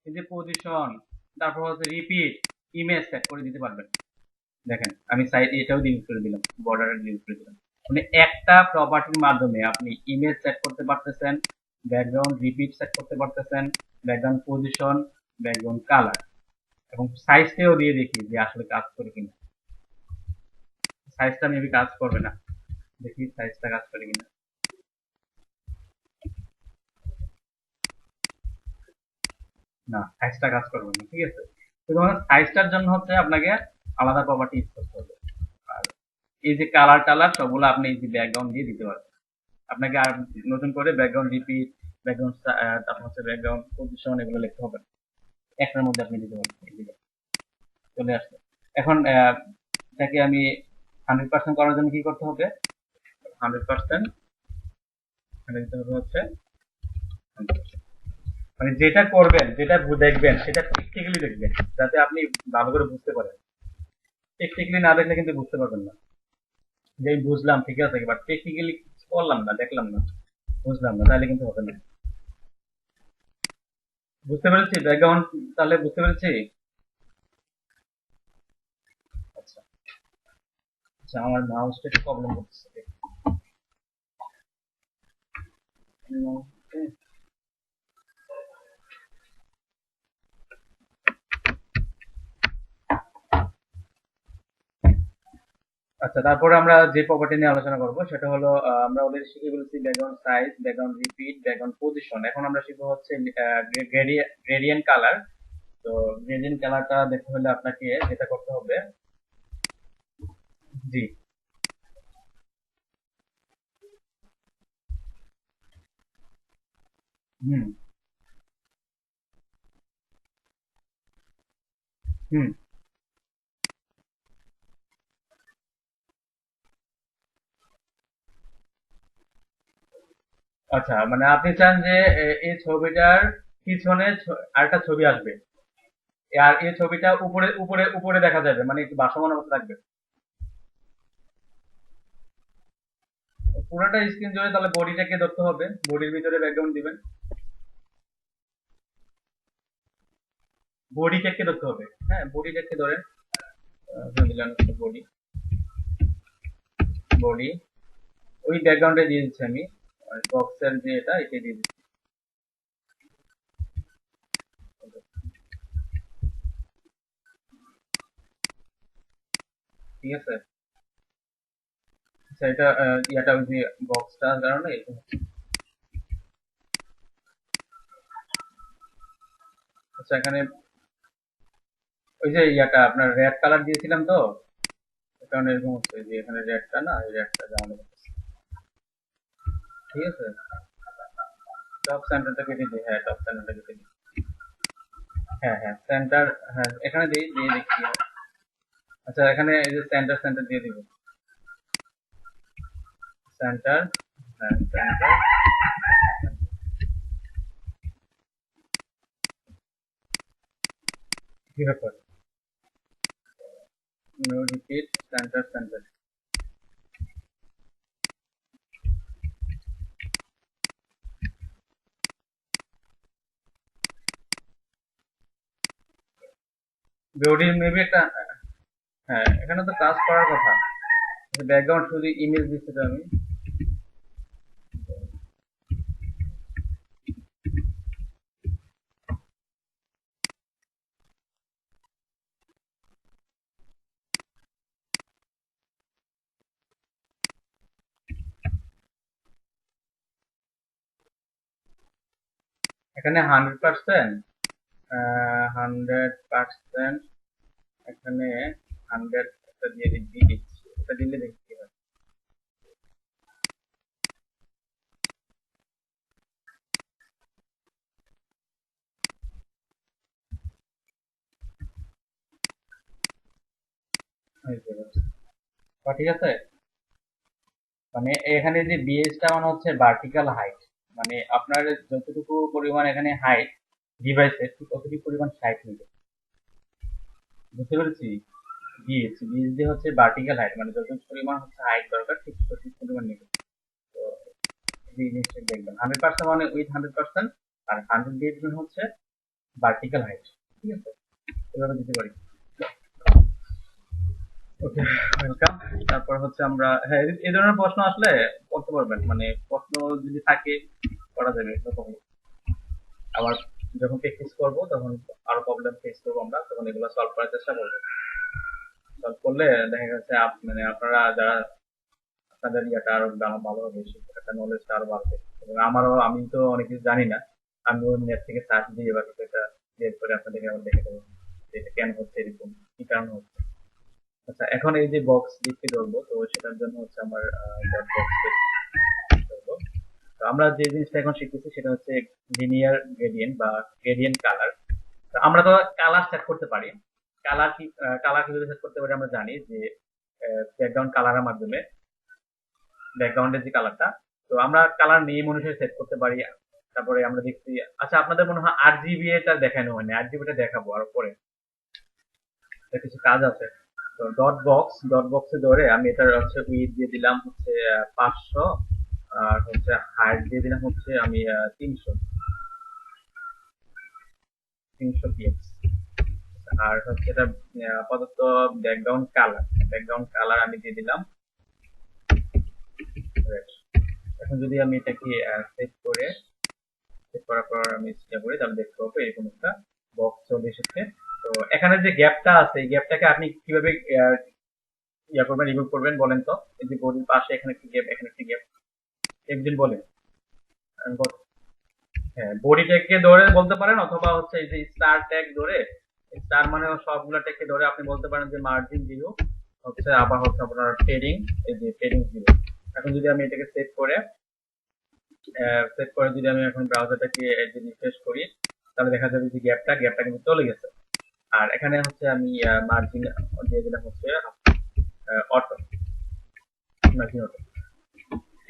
এই যে পজিশন, তারপর হচ্ছে রিপিট, ইমেজ সেট করে দিতে পারবেন। দেখেন আমি সাইড এটাও ইউজ করে দিলাম, বর্ডার ইউজ করে দিলাম। মানে একটা প্রপার্টির মাধ্যমে আপনি ইমেজ সেট করতে পারতেছেন, ব্যাকগ্রাউন্ড রিপিট সেট করতে পারতেছেন, ব্যাকগ্রাউন্ড পজিশন, ব্যাকগ্রাউন্ড কালার, এবং সাইজটাও দিয়ে দেখি যে আসলে কাজ করে কিনা। সাইজটা মেবি কাজ করবে না, দেখি সাইজটা কাজ করে কিনা। না, সাইজটা কাজ করবে না, ঠিক আছে। শুধুমাত্র সাইজটার জন্য হচ্ছে আপনাকে আলাদা প্রপার্টি ইউজ করতে হবে। আর এই যে কালার টালার সবগুলো আপনি এই যে ব্যাকগ্রাউন্ড দিয়ে দিতে পারবেন। আপনাকে আর নতুন করে ব্যাকগ্রাউন্ড রিপিট, ব্যাকগ্রাউন্ড তারপর হচ্ছে ব্যাকগ্রাউন্ড পজিশন এগুলো লিখতে হবে না। একটার মধ্যে আপনি দিতে পারবেন। এদিকে চলে আসবে। এখন এটাকে আমি 100% করার জন্য কি করতে হবে? 100% এখানে দিতে হবে হচ্ছে 100%। মানে যেটা করবেন, যেটা দেখবেন সেটা প্র্যাকটিক্যালি দেখবেন, যাতে আপনি ভালো করে বুঝতে পারেন। প্র্যাকটিক্যালি না দেখলে কিন্তু বুঝতে পারবেন না। যে আমি বুঝলাম ঠিক আছে, বাট প্র্যাকটিক্যালি করলাম না, দেখলাম না, বুঝলাম না, তাহলে কিন্তু হবে না। বুঝতে পেরেছি ব্যাকগ্রাউন্ড, তাহলে বুঝতে পেরেছি। আচ্ছা আচ্ছা, আমার মাউসটা একটু প্রবলেম করতেছে। আচ্ছা, তারপরে আমরা যে প্রপার্টি নিয়ে আলোচনা করব সেটা হলো আমরা অলরেডি শিখে ফেলেছি background size, background repeat, background position. এখন আমরা শিখবো হচ্ছে গ্রেডিয়েন্ট কালার। তো গ্রেডিয়েন্ট কালারটা দেখতে হলে আপনাকে যেটা করতে হবে, জি, হুম হুম, আচ্ছা, মানে আপনি চান যে এই ছবিটার পিছনে আরেকটা ছবি আসবে, আর এই ছবিটা উপরে উপরে উপরে দেখা যাবে, মানে একটু ভাসমান অবস্থা থাকবে। পুরোটা স্ক্রিন জুড়ে, তাহলে বডিটাকে ধরতে হবে, বডির ভিতরে ব্যাকগ্রাউন্ড দিবেন, বডিটাকে ধরতে হবে। হ্যাঁ, বডিটাকে ধরেন, দিলাম বডি, বডি ওই ব্যাকগ্রাউন্ডে দিয়ে দিচ্ছি আমি, বক্সের যে এটা দিয়ে দিচ্ছি। ঠিক আছে। আচ্ছা, এটা ইয়াটা ওই যে বক্সটার কারণে এরকম হচ্ছে। আচ্ছা, এখানে ওই যে ইয়াটা আপনার রেড কালার দিয়েছিলাম তো, এ কারণে এরকম হচ্ছে যে এখানে রেডটা না, এই রেডটা যেমন হচ্ছে। ঠিক আছে, টপ সেন্টারটা কেটে দিই, হ্যাঁ টপ সেন্টারটা কেটে দিই। হ্যাঁ হ্যাঁ, সেন্টার, হ্যাঁ এখানে দিই, দিয়ে দেখি। আচ্ছা, এখানে এই যে সেন্টার সেন্টার দিয়ে দিব, সেন্টার, হ্যাঁ সেন্টার। কি ব্যাপার? No repeat, centre centre. বডির মেবি একটা, হ্যাঁ এখানে তো কাজ করার কথা। ব্যাকগ্রাউন্ড শুধু ইমেজ দিচ্ছি তো আমি। এখানে 100%, 100%, এখানে 100 একটা দিয়ে দিচ্ছি, এটা দিলে দেখি কি হয়। এই যে বস। ঠিক আছে। মানে এখানে যে বিএসটা মানে হচ্ছে ভার্টিক্যাল হাইট, মানে আপনার যতটুকু পরিমাণ এখানে হাইট ডিভাইসের, ঠিক ততটুকু পরিমাণ হাইট নেবে। বুঝতে পেরেছি। বিএস দিয়ে হচ্ছে ভার্টিক্যাল হাইট, মানে যতটুকু পরিমাণ হচ্ছে হাইট দরকার ঠিক ততটুকু পরিমাণ নেবে। তো এই জিনিসটা দেখবেন 100% মানে উইথ 100%, আর 100 দিয়ে দিবেন হচ্ছে ভার্টিক্যাল হাইট। ঠিক আছে, এভাবে দিতে পারি। ওকে, ওয়েলকাম। তারপর হচ্ছে আমরা, হ্যাঁ এই ধরনের প্রশ্ন আসলে করতে পারবেন, মানে প্রশ্ন যদি থাকে করা যাবে এরকম। আবার যখন প্র্যাকটিস করবো তখন আরো প্রবলেম ফেস করবো আমরা, তখন এগুলো সলভ করার চেষ্টা করবো। সলভ করলে দেখা গেছে মানে আপনারা যারা, আপনাদের ইয়াটা আরো ভালো হবে, একটা নলেজটা আরো বাড়বে। এবং আমারও, আমি তো অনেক কিছু জানি না, আমি ওই নেট থেকে সার্চ দিয়ে এবার কিছু একটা বের করে আপনাদেরকে আবার দেখে দেবো যে এটা কেন হচ্ছে এরকম, কি কারণ হচ্ছে। আচ্ছা, এখন এই যে বক্স দেখতে ধরবো, তো সেটার জন্য হচ্ছে আমার ডট বক্স ধরবো। তো আমরা যে জিনিসটা এখন শিখতেছি সেটা হচ্ছে লিনিয়ার গ্রেডিয়েন্ট বা গ্রেডিয়েন্ট কালার। আমরা তো কালার সেট করতে পারি। কালার কিভাবে সেট করতে পারি আমরা জানি যে ব্যাকগ্রাউন্ড কালারের মাধ্যমে, ব্যাকগ্রাউন্ডের যে কালারটা, তো আমরা কালার নেম অনুসারে সেট করতে পারি। তারপরে আমরা দেখছি, আচ্ছা আপনাদের মনে হয় RGB এটা দেখানো হয়নি, RGB টা দেখাবো আর পরে, কিছু কাজ আছে। তো ডট বক্সে ধরে আমি এটার হচ্ছে উইডথ দিয়ে দিলাম হচ্ছে 500, আর হচ্ছে হাইট দিয়ে দিলাম হচ্ছে আমি 300 পিএক্স। আর হচ্ছে এটা আপাতত ব্যাকগ্রাউন্ড কালার আমি দিয়ে দিলাম red। এখন যদি আমি এটাকে সেট করার পর আমি ইচ্ছা করি তাহলে দেখতে পাবো এরকম একটা বক্স চলে এসেছে। তো এখানে যে গ্যাপটা আছে এই গ্যাপটাকে আপনি কিভাবে রিমুভ করবেন বলেন তো? এই যে বডির পাশে এখানে একটি গ্যাপ, এখানে একটি গ্যাপ, একদিন বলেন। হ্যাঁ, বডি ট্যাগকে ধরে বলতে পারেন, অথবা হচ্ছে এই যে স্টার ট্যাগ ধরে, স্টার মানে সবগুলো ট্যাগকে ধরে আপনি বলতে পারেন যে মার্জিন 0 হচ্ছে, আবার হচ্ছে আপনার পেডিং, এই যে পেডিং 0। এখন যদি আমি এটাকে সেট করে যদি আমি এখন ব্রাউজারটাকে রিফ্রেশ করি তাহলে দেখা যাবে যে গ্যাপটা কিন্তু চলে গেছে। আর এখানে হচ্ছে আমি মার্জিন দিয়ে দিলাম হচ্ছে অটো, মার্জিন অটো।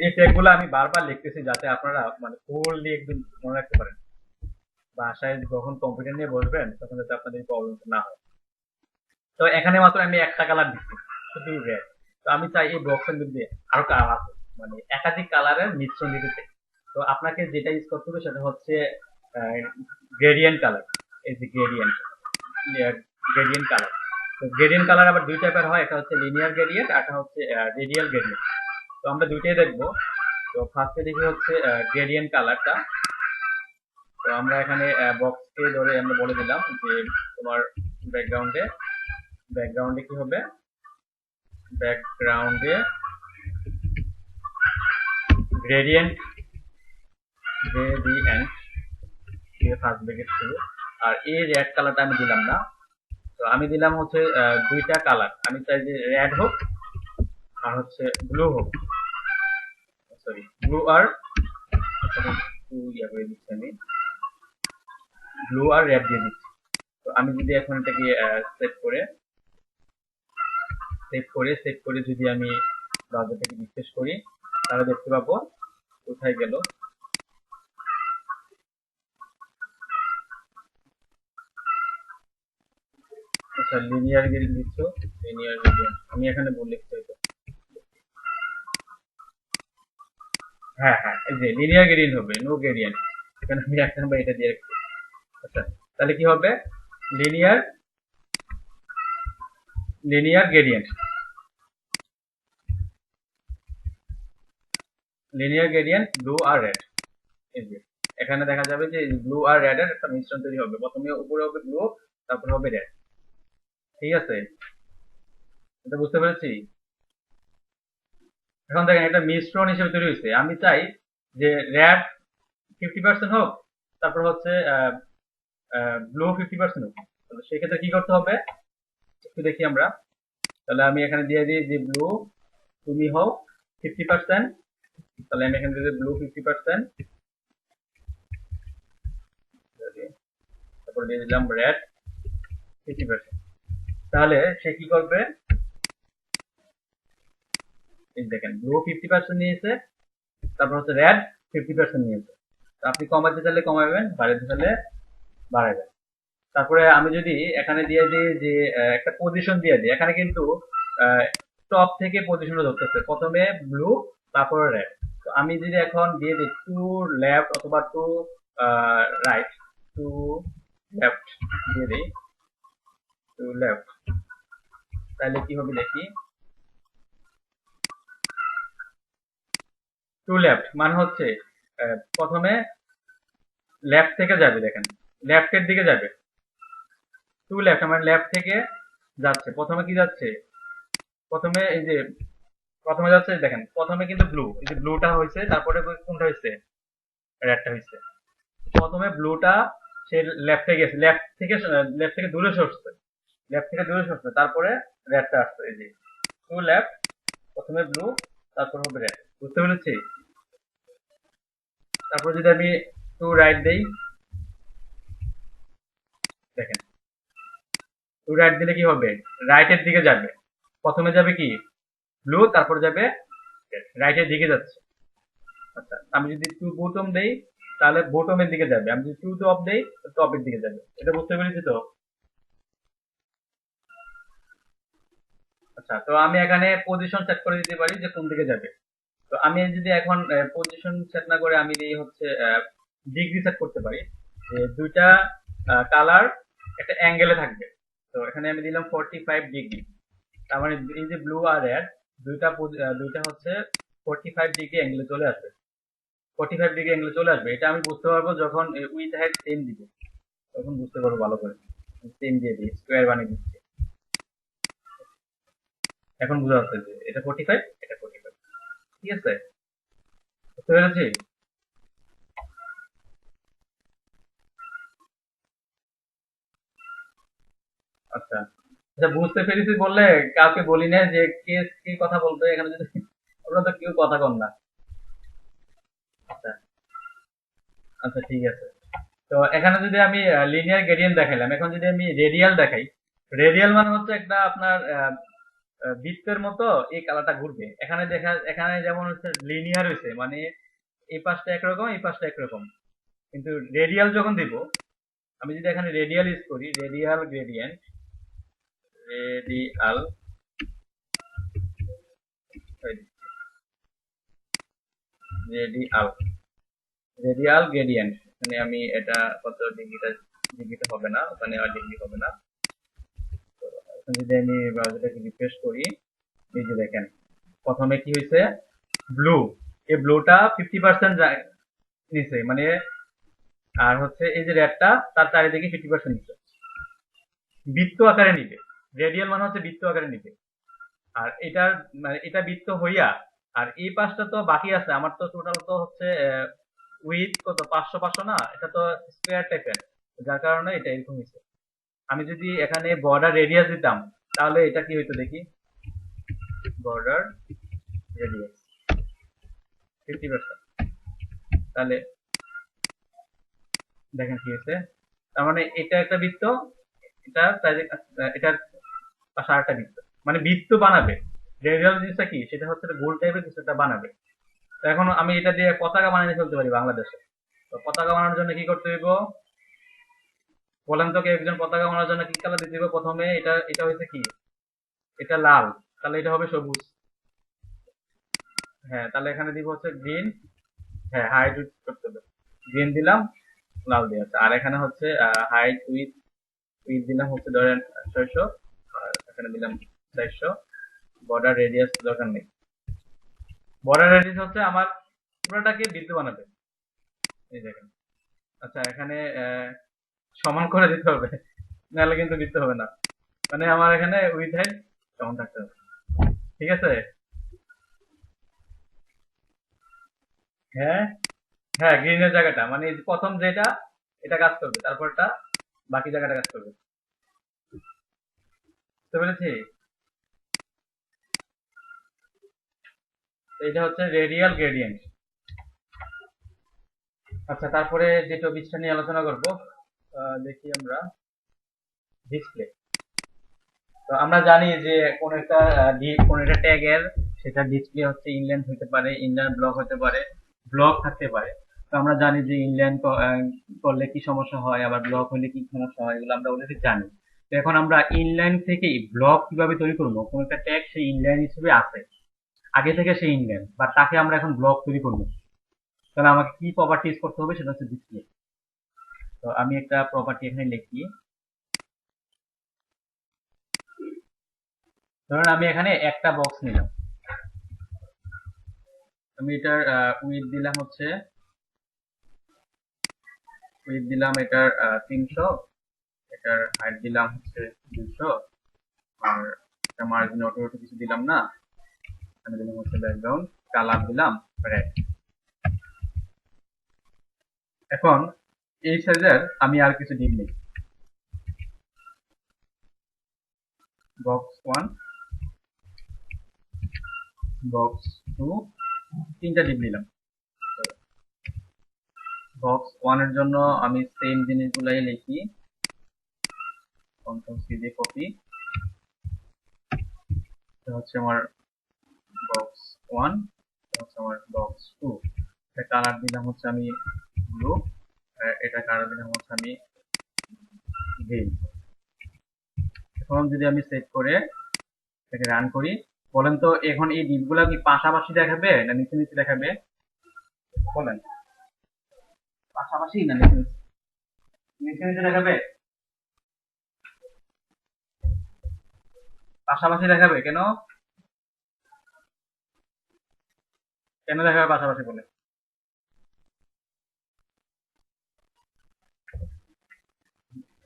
এই ট্যাগগুলো আমি বারবার লিখতেছি যাতে আপনারা মানে ফুললি একদম মনে রাখতে পারেন, বাসায় যখন কম্পিউটার নিয়ে বসবেন তখন যাতে আপনাদের প্রবলেম না হয়। তো এখানে মাত্র আমি একটা কালার দিচ্ছি, শুধু রেড। তো আমি চাই এই বক্সের মধ্যে আরো কালার আছে, মানে একাধিক কালারের মিশ্রণ দিতে চাই। তো আপনাকে যেটা ইউজ করতে হবে সেটা হচ্ছে গ্রেডিয়েন্ট কালার। এই যে গ্রেডিয়েন্ট কালার। তো গ্রেডিয়েন্ট কালার আবার দুই টাইপের হয়, একটা হচ্ছে লিনিয়ার গ্রেডিয়েন্ট আর একটা হচ্ছে রেডিয়াল গ্রেডিয়েন্ট। তো আমরা দুইটাই দেখবো। তো ফার্স্টে দেখি হচ্ছে গ্রেডিয়েন্ট কালারটা। তো আমরা এখানে বক্সকে ধরে আমরা বলে দিলাম যে তোমার ব্যাকগ্রাউন্ডে কি হবে, ব্যাকগ্রাউন্ডে গ্রেডিয়েন্ট ফার্স্ট ব্র্যাকেট শুরু। আর এই রেড কালারটা আমি দিলাম না, তো আমি দিলাম হচ্ছে দুইটা কালার। আমি চাই যে রেড হোক আর হচ্ছে ব্লু হোক, সরি ব্লু আর করে দিচ্ছি, আমি ব্লু আর রেড দিয়ে দিচ্ছি। তো আমি যদি এখন এটাকে সেভ করে যদি আমি ব্রাউজারটাকে রিফ্রেশ করি তাহলে দেখতে পাবো কোথায় গেল। আচ্ছা লিনিয়ার গ্রেডিয়েন্ট দিচ্ছ, লিনিয়ার গ্রেডিয়েন্ট আমি এখানে বলে লিখতে হতো। হ্যাঁ হ্যাঁ, এই যে লিনিয়ার গ্রেডিয়েন্ট হবে, নো গ্রেডিয়েন্ট, এখানে আমি 1 নাম্বার এটা দিয়ে রাখছি। আচ্ছা তাহলে কি হবে, লিনিয়ার গ্রেডিয়েন্ট, ব্লু আর রেড। এই যে এখানে দেখা যাবে যে ব্লু আর রেড এর একটা মিশ্রণ তৈরি হবে, প্রথমে উপরে হবে ব্লু, তারপরে হবে রেড। ঠিক আছে, এটা বুঝতে পেরেছি? এখন দেখেন এটা মিশ্রণ হিসেবে তৈরি হয়েছে। আমি চাই যে রেড 50% হোক, তারপর হচ্ছে ব্লু 50% হোক। তাহলে সেক্ষেত্রে কি করতে হবে একটু দেখি আমরা। তাহলে আমি এখানে দিয়ে দিই যে ব্লু তুমি হও 50%। তাহলে আমি এখানে দিয়ে ব্লু 50%, তারপর দিয়ে দিলাম রেড 50%। তাহলে সে কি করবে, দেখেন ব্লু 50% নিয়েছে, তারপর হচ্ছে রেড 50% নিয়েছে। আপনি কমাতে চাইলে কমাবেন, বাড়াতে চাইলে বাড়াবেন। তারপরে আমি যদি এখানে দিয়ে দিই যে একটা পজিশন দিয়ে দিই, এখানে কিন্তু টপ থেকে পজিশনে ধরতেছে, প্রথমে ব্লু তারপরে রেড। তো আমি যদি এখন দিয়ে দিই টু লেফট অথবা টু রাইট, টু লেফট দিয়ে দিই, টু লেফট, তাহলে কি হবে দেখি। টু লেফট মানে হচ্ছে প্রথমে লেফট থেকে যাবে, দেখেন লেফটের দিকে যাবে। টু লেফট মানে লেফট থেকে যাচ্ছে, প্রথমে কি যাচ্ছে, প্রথমে এই যে প্রথমে যাচ্ছে, দেখেন প্রথমে কিন্তু ব্লু, এই যে ব্লুটা হয়েছে, তারপরে কোনটা হয়েছে, রেডটা হয়েছে। প্রথমে ব্লুটা সে লেফটে গেছে, লেফট থেকে দূরে সরছে, তারপরে রেডটা আসছে। এই যে টু লেফট, প্রথমে ব্লু, তারপর হবে রেড। বুঝতে পেরেছি? তারপর যদি আমি টু রাইট দেই, দেখেন টু রাইট দিলে কি হবে, রাইটের দিকে যাবে। প্রথমে যাবে কি ব্লু, তারপর যাবে রাইটের দিকে যাচ্ছে। আচ্ছা, আমি যদি টু বটম দেই তাহলে বটমের দিকে যাবে, আমি যদি টু টপ দেই টপের দিকে যাবে। এটা বুঝতে পেরেছি তো? আচ্ছা, তো আমি এখানে পজিশন সেট করে দিতে পারি যে কোন দিকে যাবে। তো আমি যদি এখন পজিশন সেট না করে আমি দিই হচ্ছে ডিগ্রি সেট করতে পারি, যে দুইটা কালার একটা অ্যাঙ্গেলে থাকবে। তো এখানে আমি দিলাম 45 ডিগ্রি। তার মানে এই যে ব্লু আর রেড দুইটা হচ্ছে 45 ডিগ্রি অ্যাঙ্গেলে চলে আসবে। 45 ডিগ্রি অ্যাঙ্গেলে চলে আসবে, এটা আমি বুঝতে পারবো যখন উইথ হাইট সেম দিব, তখন বুঝতে পারবো ভালো করে। সেম দিয়ে দিই, স্কোয়ার বানিয়ে দিচ্ছি। এখন বোঝা যাচ্ছে যে এটা 45, এটা 45। ঠিক আছে, বুঝতে পেরেছি? আচ্ছা আচ্ছা, বুঝতে পেরেছি বললে কাউকে বলি না যে কে কি কথা বলবে এখানে, যদি আপনারা তো কেউ কথা কন না। আচ্ছা আচ্ছা, ঠিক আছে। তো এখানে যদি আমি লিনিয়ার গ্রেডিয়েন্ট দেখাইলাম, এখন যদি আমি রেডিয়াল দেখাই, রেডিয়াল মানে হচ্ছে একটা আপনার বৃত্তের মতো এই কালারটা ঘুরবে। এখানে যেমন হচ্ছে লিনিয়ার হয়েছে মানে এই পাশটা একরকম এই পাশটা একরকম, কিন্তু রেডিয়াল যখন দিব, আমি যদি এখানে রেডিয়াল ইউজ করি, radial gradient, radial radial radial gradient, মানে আমি এটা কত ডিগ্রিটা, ডিগ্রিটা হবে না ওখানে, আর ডিগ্রি হবে না। তো এখন যদি আমি ব্রাউজারটাকে রিফ্রেশ করি, এই যে দেখেন প্রথমে কি হয়েছে, ব্লু, এই ব্লুটা 50% নিচে মানে, আর হচ্ছে এই যে রেডটা তার চারিদিকে 50% নিচে, বৃত্ত আকারে নিবে। রেডিয়াল মানে হচ্ছে বৃত্ত আকারে নিবে। আর এটার মানে এটা বৃত্ত হইয়া, আর এই পাশটা তো বাকি আছে আমার, তো টোটাল তো হচ্ছে উইথ কত 500 না, এটা তো স্কোয়ার টাইপের, যার কারণে এটা এরকম হয়েছে। আমি যদি এখানে বর্ডার রেডিয়াস দিতাম তাহলে এটা কি হইতো দেখি, বর্ডার রেডিয়াস 50%, তাহলে দেখেন কি হয়েছে। তার মানে এটা একটা বৃত্ত, এটা এটার পাশে আরেকটা বৃত্ত, মানে বৃত্ত বানাবে। রেডিয়াল জিনিসটা কি, সেটা হচ্ছে গোল টাইপের কিছু একটা বানাবে। তো এখন আমি এটা দিয়ে পতাকা বানিয়ে ফেলতে পারি বাংলাদেশে। তো পতাকা বানানোর জন্য কি করতে হইব বলেন তো, একজন পতাকা বানানোর জন্য কি কালার দিতে হইব? প্রথমে এটা এটা হচ্ছে কি, এটা লাল, তাহলে এটা হবে সবুজ। হ্যাঁ, তাহলে এখানে দিব হচ্ছে গ্রিন। হ্যাঁ, হাইট উইথ করতে হবে, গ্রিন দিলাম, লাল দিয়ে আছে। আর এখানে হচ্ছে হাইট উইথ উইথ দিলাম হচ্ছে ধরেন 600, আর এখানে দিলাম 400। বর্ডার রেডিয়াস দরকার নেই, বর্ডার রেডিয়াস হচ্ছে আমার পুরোটাকে বৃত্ত বানাবে। এই দেখেন। আচ্ছা, এখানে সমান করে দিতে হবে, নাহলে কিন্তু বৃত্ত হবে না। মানে আমার এখানে উইথ হাইট সমান থাকতে হবে। ঠিক আছে? হ্যাঁ হ্যাঁ, গ্রিনের জায়গাটা মানে এই যে প্রথম যেটা এটা কাজ করবে, তারপরটা বাকি জায়গাটা কাজ করবে। বুঝতে পেরেছি? তো এটা হচ্ছে রেডিয়াল গ্রেডিয়েন্ট। আচ্ছা, তারপরে যে টপিকটা নিয়ে আলোচনা করব, দেখি আমরা ডিসপ্লে। তো আমরা জানি যে কোন একটা ট্যাগের সেটা ডিসপ্লে হচ্ছে ইনল্যান্ড হতে পারে, ইনলাইন ব্লক হতে পারে, ব্লক থাকতে পারে। তো আমরা জানি যে ইনল্যান্ড করলে কি সমস্যা হয়, আবার ব্লক হলে কি সমস্যা হয়, এগুলো আমরা অলরেডি জানি। তো এখন আমরা ইনলাইন থেকে ব্লক কিভাবে তৈরি করবো? কোন একটা ট্যাগ সেই ইনলাইন হিসেবে আছে, আগে থেকে সেই ইনলাইন, বা তাকে আমরা এখন ব্লক তৈরি করবো, তাহলে আমাকে কি প্রপার্টি ইউজ করতে হবে, সেটা হচ্ছে ডিসপ্লে। তো আমি একটা প্রপার্টি এখানে লিখি, ধরুন আমি এখানে একটা বক্স নিলাম, আমি এটার উইথ দিলাম হচ্ছে, উইথ দিলাম এটার 300, এটার হাইট দিলাম হচ্ছে 200, আর এটা মার্জিন অটো অটো কিছু দিলাম না, এখানে দিলাম হচ্ছে ব্যাকগ্রাউন্ড, কালার দিলাম রেড। এখন এই সাইজের আমি আর কিছু ডিপ নেই, বক্স 1, বক্স 2, তিনটা ডিপ নিলাম। বক্স 1 এর জন্য আমি সেম জিনিসগুলাই লিখি, কন্ট্রোল সি দিয়ে কপি। এটা হচ্ছে আমার বক্স 1, এটা হচ্ছে আমার বক্স 2। এটা কালার দিলাম হচ্ছে আমি ব্লু, এটা কালার দিলাম হচ্ছে আমি গ্রিন। এখন যদি আমি সেভ করে এটাকে রান করি, বলেন তো এখন এই ডিপগুলো কি পাশাপাশি দেখাবে না নিচে নিচে দেখাবে? বলেন, পাশাপাশি না নিচে নিচে? নিচে নিচে দেখাবে? পাশাপাশি দেখাবে কেন? কেন দেখাবে পাশাপাশি বলে?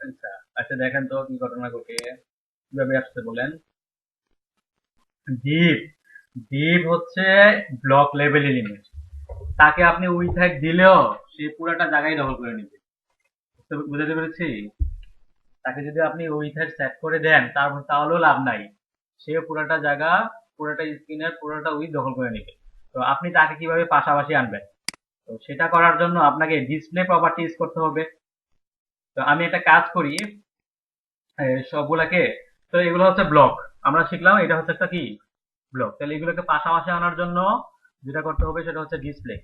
আচ্ছা আচ্ছা, দেখেন তো কি ঘটনা ঘটে, কিভাবে আসতে বলেন। ডিপ, ডিপ হচ্ছে ব্লক লেভেল এলিমেন্ট। তাকে আপনি উইথ হাইট দিলেও সে পুরাটা জায়গায় দখল করে নিবে। বুঝতে পেরেছি? তাকে যদি আপনি উইথ হাইট সেট করে দেন তাহলেও লাভ নাই, সে পুরাটা জায়গা, পুরাটা স্ক্রিনের পুরাটা উইথ দখল করে নিবে। তো আপনি তাকে কিভাবে পাশাপাশি আনবেন? তো সেটা করার জন্য আপনাকে ডিসপ্লে প্রপার্টি ইউজ করতে হবে। তো আমি একটা কাজ করি, সবগুলাকে, তো এগুলো হচ্ছে ব্লক, আমরা শিখলাম এটা হচ্ছে একটা কি ব্লক। তাহলে এগুলোকে পাশাপাশি আনার জন্য যেটা করতে হবে সেটা হচ্ছে ডিসপ্লে।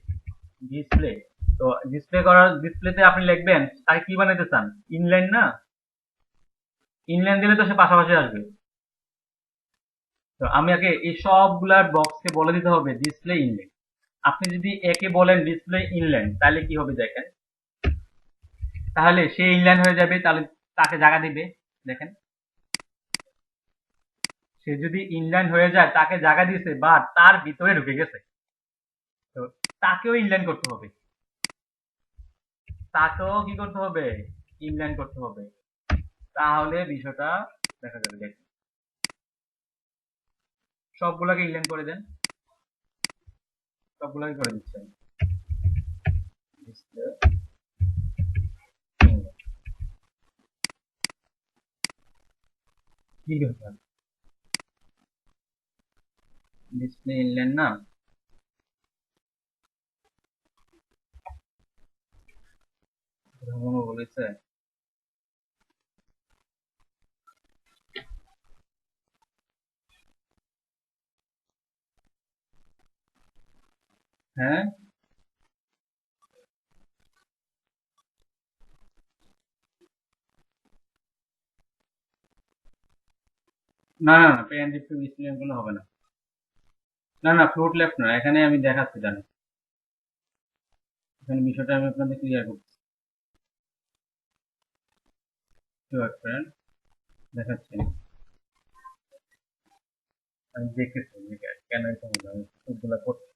ডিসপ্লে, তো ডিসপ্লে করার, ডিসপ্লেতে আপনি লিখবেন তাকে কি বানাইতে চান, ইনলাইন না? ইনলাইন দিলে তো সে পাশাপাশি আসবে। তো আমি আগে এই সবগুলার বক্সকে বলে দিতে হবে ডিসপ্লে ইনলাইন। আপনি যদি একে বলেন ডিসপ্লে ইনলাইন তাহলে কি হবে দেখেন, তাহলে সে ইনলাইন হয়ে যাবে, তাহলে তাকে জায়গা দিবে। দেখেন, সে যদি ইনলাইন হয়ে যায় তাকে জায়গা দিয়েছে বা তার ভিতরে ঢুকে গেছে, তো তাকেও ইনলাইন করতে হবে, তাকেও কি করতে হবে, ইনলাইন করতে হবে। তাহলে বিষয়টা দেখা যাবে। দেখেন, সবগুলোকে ইনলাইন করে দেন, সবগুলোকে করে দিচ্ছেন ডিসপ্লে ইনলাইন। কি করছেন, ডিসপ্লে ইনলাইন না? বলেছে হ্যাঁ, না না না, পেন ডিসপ্লে গুলো হবে না। না না, ফ্লোট লেফট না, এখানে আমি দেখাচ্ছি জানেন, এখানে বিষয়টা আমি আপনাদের ক্লিয়ার করছি। ফ্রেন্ড দেখাচ্ছি, আমি দেখেছি কেন এরকম হলো, আমি সবগুলা করছি।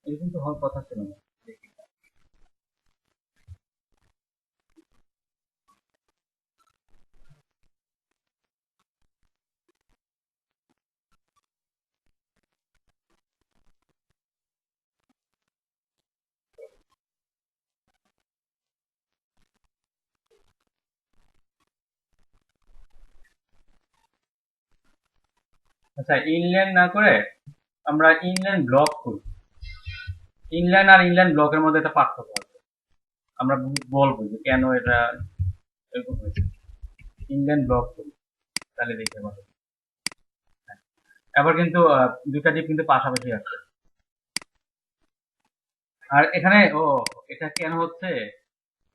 এরকম তো হওয়ার কথা ছিল না। দেখি। আচ্ছা, ইনলাইন না করে আমরা ইনলাইন ব্লক করি। ইনলাইন আর ইনলাইন ব্লকের মধ্যে একটা পার্থক্য আছে, আমরা বলবো যে কেন এটা এরকম হয়েছে। ইনলাইন ব্লক করি, তাহলে দেখতে পাবো। এবার কিন্তু দুটা ডিপ কিন্তু পাশাপাশি আছে। আর এখানে এটা কেন হচ্ছে,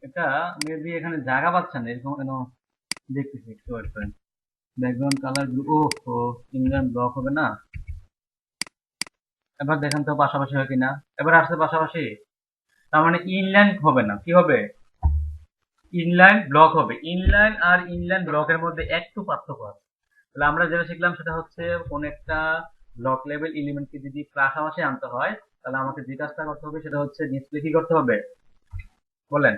এটা মেবি এখানে জায়গা পাচ্ছে না, এরকম কেন দেখতেছি, একটু ওয়েট করেন। Background colour blue, inline block হবে না। এবার দেখেন তো পাশাপাশি হয় কিনা, এবার আসছে পাশাপাশি। তার মানে ইনলাইন হবে না, কি হবে, ইনলাইন ব্লক হবে। ইনলাইন আর ইনলাইন ব্লকের মধ্যে একটু পার্থক্য আছে। তাহলে আমরা যেটা শিখলাম সেটা হচ্ছে কোন একটা ব্লক লেভেল এলিমেন্টকে যদি পাশাপাশি আনতে হয়, তাহলে আমাকে যে কাজটা করতে হবে সেটা হচ্ছে ডিসপ্লে কি করতে হবে বলেন,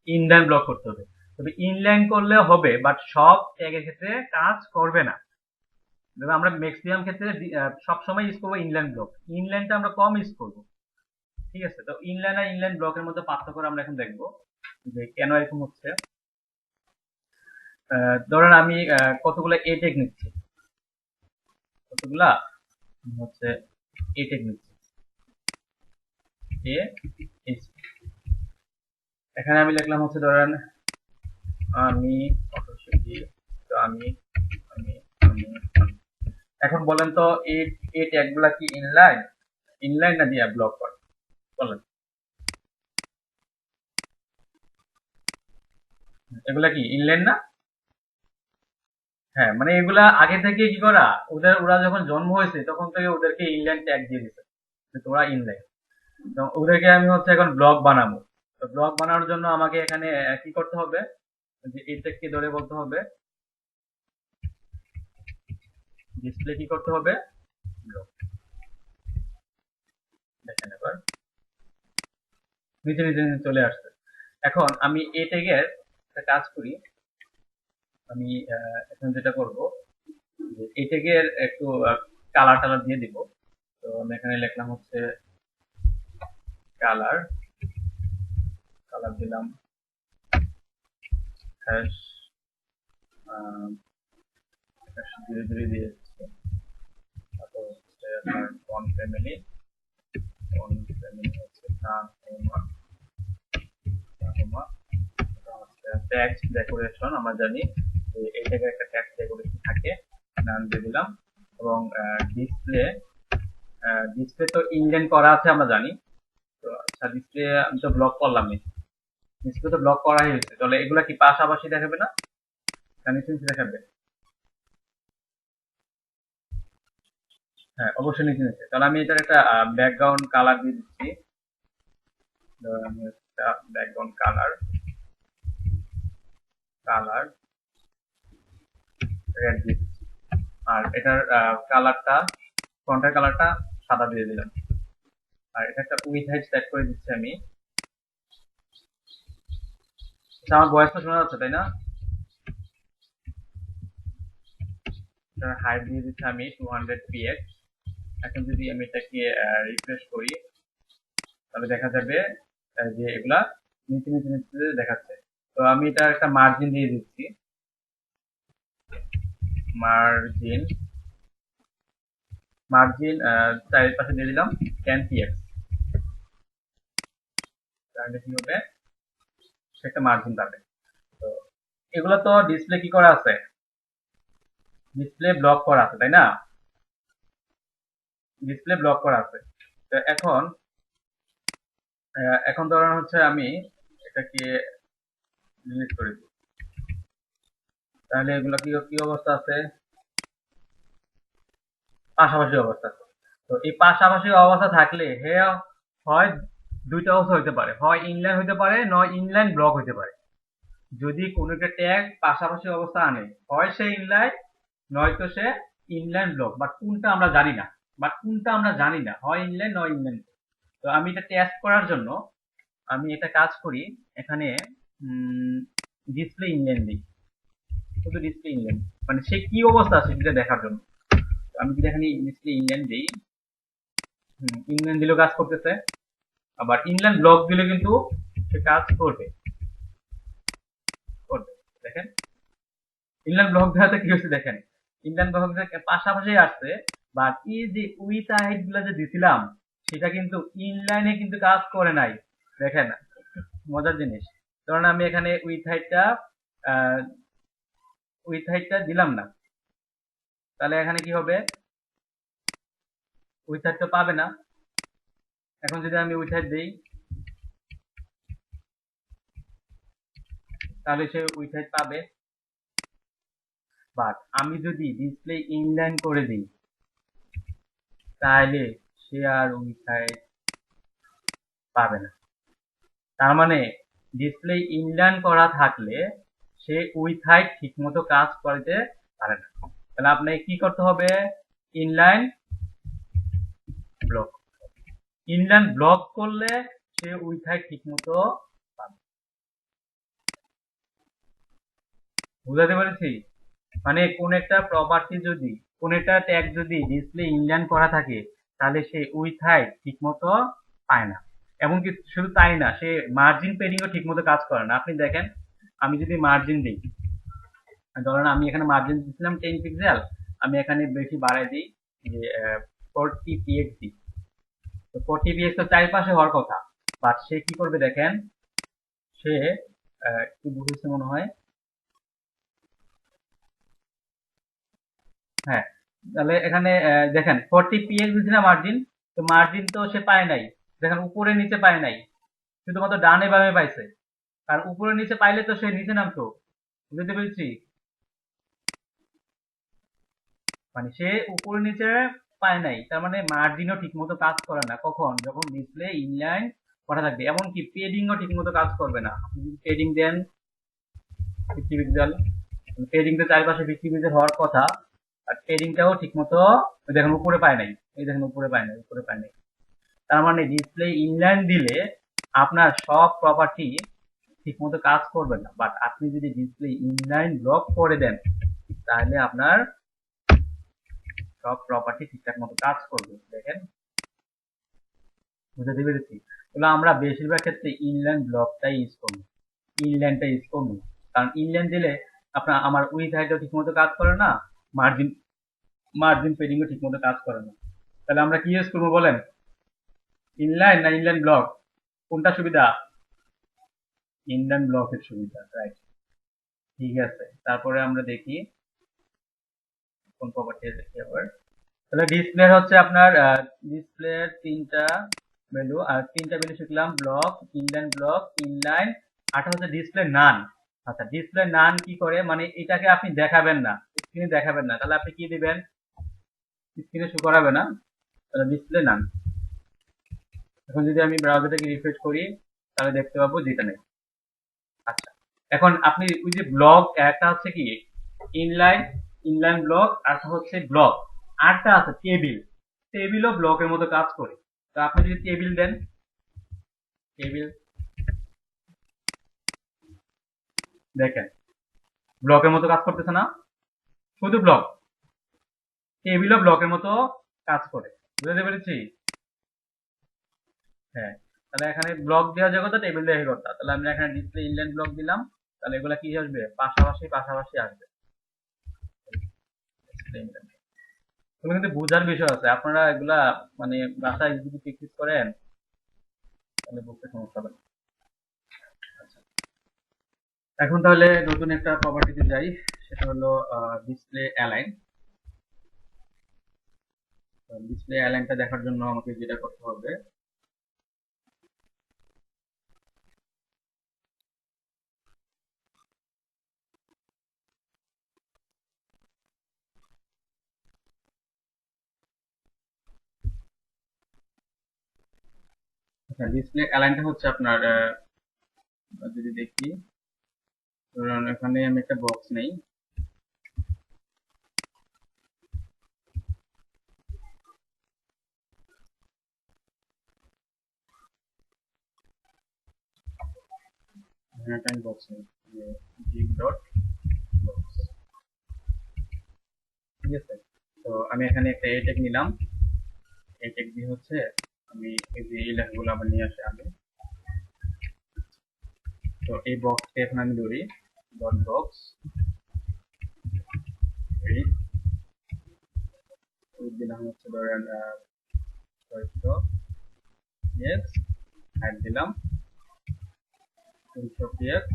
ইনলাইন ব্লক করতে হবে। তবে ইনলাইন করলে হবে, বাট সব ট্যাগের ক্ষেত্রে কাজ করবে না। তবে আমরা ম্যাক্সিমাম ক্ষেত্রে সবসময় ইউজ করবো ইনলাইন ব্লক, ইনলাইনটা আমরা কম ইউজ করবো। ঠিক আছে, তো ইনলাইন আর ইনলাইন ব্লকের মধ্যে পার্থক্য আমরা এখন দেখবো যে কেন এরকম হচ্ছে। ধরেন আমি কতগুলা এ টেক নিচ্ছি, কতগুলা হচ্ছে এ টেক নিচ্ছি, এ এইচ। এখানে আমি লিখলাম হচ্ছে ধরেন আমি অটো শিখি, তো আমি আমি আমি আমি। এখন বলেন তো এই ট্যাগ গুলা কি ইনলাইন, ইনলাইন না দিয়ে ব্লক করে বলেন? এগুলা কি ইনলাইন না? হ্যাঁ, মানে এগুলা আগে থেকে কি করা, ওরা যখন জন্ম হয়েছে তখন থেকে ওদেরকে ইনলাইন ট্যাগ দিয়ে দিছে যে তোরা ইনলাইন। তো ওদেরকে আমি হচ্ছে এখন ব্লক বানাবো। তো ব্লক বানানোর জন্য আমাকে এখানে কি করতে হবে, যে এই ট্যাগকে ধরে বলতে হবে ডিসপ্লে কি করতে হবে, ব্লক। দেখেন এবার নিচে নিচে নিচে চলে আসছে। এখন আমি এই ট্যাগের একটা কাজ করি, আমি এখন যেটা করব যে এই ট্যাগের একটু কালার টালার দিয়ে দিব। তো আমি এখানে লিখলাম হচ্ছে কালার, কালার দিলাম হ্যাশ, ধীরে ধীরে দিয়ে দিচ্ছি। তারপর হচ্ছে আপনার ফন্ট ফ্যামিলি, ফন্ট ফ্যামিলি হচ্ছে টাকোমা, টাকোমা। টেক্সট ডেকোরেশন আমরা জানি যে এই জায়গায় একটা টেক্সট ডেকোরেশন থাকে, নাম দিয়ে দিলাম। এবং ডিসপ্লে, ডিসপ্লে তো ইনলাইন করা আছে আমরা জানি। তো আচ্ছা ডিসপ্লে আমি তো ব্লক করলাম, ডিসপ্লে তো ব্লক করাই হয়েছে, তাহলে এগুলা কি পাশাপাশি দেখাবে না, নিচে নিচে দেখাবে? হ্যাঁ অবশ্যই নিচে নিচে। তাহলে আমি এটার একটা ব্যাকগ্রাউন্ড কালার দিয়ে দিচ্ছি। আমি একটা ব্যাকগ্রাউন্ড কালার, কালার রেড দিয়ে দিচ্ছি। আর এটার কালারটা, ফন্টের কালারটা সাদা দিয়ে দিলাম। আর এটা একটা উইথ হাইট সেট করে দিচ্ছি আমি। আচ্ছা, আমার ভয়েসটা শোনা যাচ্ছে তাই না? এটার হাইট দিয়ে দিচ্ছি আমি 200 px। এখন যদি আমি এটাকে রিফ্রেশ করি তাহলে দেখা যাবে যে এগুলা নিচে নিচে নিচে দেখাচ্ছে। তো আমি এটা একটা মার্জিন দিয়ে দিচ্ছি, মার্জিন, মার্জিন চারিপাশে দিয়ে দিলাম 10 px। তাহলে কি হবে, সেটা মার্জিন পাবে। তো এগুলো তো ডিসপ্লে কি করা আছে, ডিসপ্লে ব্লক করা আছে তাই না, ডিসপ্লে ব্লক করা আছে। তো এখন এখন ধরেন হচ্ছে আমি এটাকে ডিলিট করে দিই, তাহলে এগুলো কি কি অবস্থা আছে, পাশাপাশি অবস্থা আছে। তো এই পাশাপাশি অবস্থা থাকলে হে হয় দুইটা অবস্থা হইতে পারে, হয় ইনলাইন হইতে পারে, নয় ইনলাইন ব্লক হইতে পারে। যদি কোনো একটা ট্যাগ পাশাপাশি অবস্থা আনে, হয় সে ইনলাইন, নয়তো সে ইনলাইন ব্লক, বাট কোনটা আমরা জানি না, হয় ইনলাইন নয় ইনলাইন। তো আমি এটা টেস্ট করার জন্য আমি এটা কাজ করি, এখানে ডিসপ্লে ইনলাইন দিই, শুধু ডিসপ্লে ইনলাইন, মানে সে কি অবস্থা আছে সেটা দেখার জন্য। আমি যদি এখানে ডিসপ্লে ইনলাইন দিই, ইনলাইন দিলেও কাজ করতেছে, আবার ইনলাইন ব্লক দিলে কিন্তু সে কাজ করবে, করবে। দেখেন ইনলাইন ব্লক দেওয়াতে কি হচ্ছে, দেখেন ইনলাইন ব্লক পাশাপাশি আসছে, বাট এই যে উইথ হাইট গুলা যে দিছিলাম সেটা কিন্তু ইনলাইনে কিন্তু কাজ করে নাই। দেখেন মজার জিনিস, ধরুন আমি এখানে উইথ হাইটটা দিলাম না, তাহলে এখানে কি হবে, উইথ হাইট তো পাবে না। এখন যদি আমি উইথ হাইট দিই তাহলে সে উইথ হাইট পাবে, বাট আমি যদি ডিসপ্লে ইনলাইন করে দিই তাহলে সে আর উইথ হাইট পাবে না। তার মানে ডিসপ্লে ইনলাইন করা থাকলে সে উইথ হাইট ঠিক মতো কাজ করতে পারে না। তাহলে আপনাকে কি করতে হবে, ইনলাইন ব্লক, ইনলাইন ব্লক করলে সে উইথ হাইট ঠিক মতো পাবে। বুঝাতে পেরেছি? মানে কোন একটা প্রপার্টি যদি, কোন একটা ট্যাগ যদি ডিসপ্লে ইনলাইন করা থাকে তাহলে সে উইথ হাইট ঠিক মতো পায় না। এমনকি শুধু তাই না, সে মার্জিন পেডিংও ঠিক মতো কাজ করে না। আপনি দেখেন আমি যদি মার্জিন দিই, ধরেন আমি এখানে মার্জিন দিচ্ছিলাম 10 পিক্সেল, আমি এখানে বেশি বাড়াই দিই যে 40 পিএক্স দিই। তো 40 পিএক্স তো চারিপাশে হওয়ার কথা, বাট সে কি করবে দেখেন, সে একটু বুঝেছে মনে হয়, হ্যাঁ, তাহলে এখানে দেখেন 40 পিএক্স দিচ্ছে না মার্জিন, তো মার্জিন তো সে পায় নাই, দেখেন উপরে নিচে পায় নাই, শুধুমাত্র ডানে বামে পাইছে। আর উপরে নিচে পাইলে তো সে নিচে নামতো, বুঝতে পেরেছি? মানে সে উপরে নিচে পায় নাই, তার মানে মার্জিনও ঠিক মতো কাজ করে না। কখন? যখন ডিসপ্লে ইনলাইন করা থাকবে, এমনকি পেডিংও ঠিক মতো কাজ করবে না। আপনি যদি পেডিং দেন 50 পিক্সেল, পেডিং তো চারপাশে 50 পিক্সেল হওয়ার কথা, আর পেডিংটাও ঠিক মতো দেখেন উপরে পায় নাই, এই দেখেন উপরে পায় নাই, উপরে পায় নাই। তার মানে ডিসপ্লে ইনলাইন দিলে আপনার সব প্রপার্টি ঠিক মতো কাজ করবে না, বাট আপনি যদি ডিসপ্লে ইনলাইন ব্লক করে দেন তাহলে আপনার সব প্রপার্টি ঠিকঠাক মতো কাজ করবে। দেখেন, বুঝতে পেরেছি? তাহলে আমরা বেশিরভাগ ক্ষেত্রে ইনলাইন ব্লকটাই ইউজ করবো, ইনলাইনটা ইউজ করবো। কারণ ইনলাইন দিলে আপনার আমার উইথ হাইটও ঠিক মতো কাজ করে না, মার্জিন মার্জিন পেডিংও ঠিক মতো কাজ করে না। তাহলে আমরা কি ইউজ করবো বলেন? ইনলাইন না ইনলাইন ব্লক, কোনটা সুবিধা? ইনলাইন ব্লকের সুবিধা, রাইট। ঠিক আছে, তারপরে আমরা দেখি কোন প্রপার্টি দেখি আবার। তাহলে ডিসপ্লে হচ্ছে আপনার ডিসপ্লের তিনটা ভ্যালু, আর তিনটা ভ্যালু শিখলাম, ব্লক, ইনলাইন ব্লক, ইনলাইন। আরটা হচ্ছে ডিসপ্লে নান। আচ্ছা, ডিসপ্লে নান কি করে, মানে এটাকে আপনি দেখাবেন না, স্ক্রিনে দেখাবেন না, তাহলে আপনি কি দিবেন? স্ক্রিনে শো করাবে না, তাহলে ডিসপ্লে নান। এখন যদি আমি ব্রাউজারটাকে রিফ্রেশ করি তাহলে দেখতে পাবো যেটা নেই। আচ্ছা, এখন আপনি ওই যে ব্লক, একটা হচ্ছে কি ইনলাইন, ইনলাইন ব্লক, আর হচ্ছে ব্লক, আরটা আছে টেবিল, টেবিলও ব্লকের মতো কাজ করে। তো আপনি যদি টেবিল দেন, টেবিল দেখেন ব্লকের মতো কাজ করতেছে না, শুধু ব্লক, টেবিলও ব্লকের মতো কাজ করে। বুঝতে পেরেছি? হ্যাঁ, তাহলে এখানে ব্লক দেওয়া যাবে তো টেবিল দেওয়া কথা, তাহলে আমি এখানে ডিসপ্লে ইনলাইন ব্লক দিলাম, তাহলে এগুলা কি আসবে? পাশাপাশি পাশাপাশি আসবে। এগুলো কিন্তু বোঝার বিষয় আছে, আপনারা এগুলা মানে বাসায় যদি প্র্যাকটিস করেন তাহলে বুঝতে সমস্যা হবে না। আচ্ছা, এখন তাহলে নতুন একটা প্রপার্টিতে যাই, সেটা হলো ডিসপ্লে অ্যালাইন। ডিসপ্লে অ্যালাইনটা দেখার জন্য আমাকে যেটা করতে হবে, আচ্ছা ডিসপ্লে অ্যালাইনটা হচ্ছে আপনার যদি দেখি, ধরুন এখানে আমি একটা বক্স নেই, এখানে একটা আমি বক্স নেই, জিপ ডট বক্স, ঠিক আছে? তো আমি এখানে একটা এ ট্যাগ নিলাম, এ ট্যাগ দিয়ে হচ্ছে আমি এই যে এই লেখাগুলো আবার নিয়ে আসি আগে। তো এই বক্সকে এখন আমি ধরি ডট বক্স, এই দিলাম হচ্ছে ধরেন 600 পিএক্স, হাইট দিলাম 300 পিএক্স,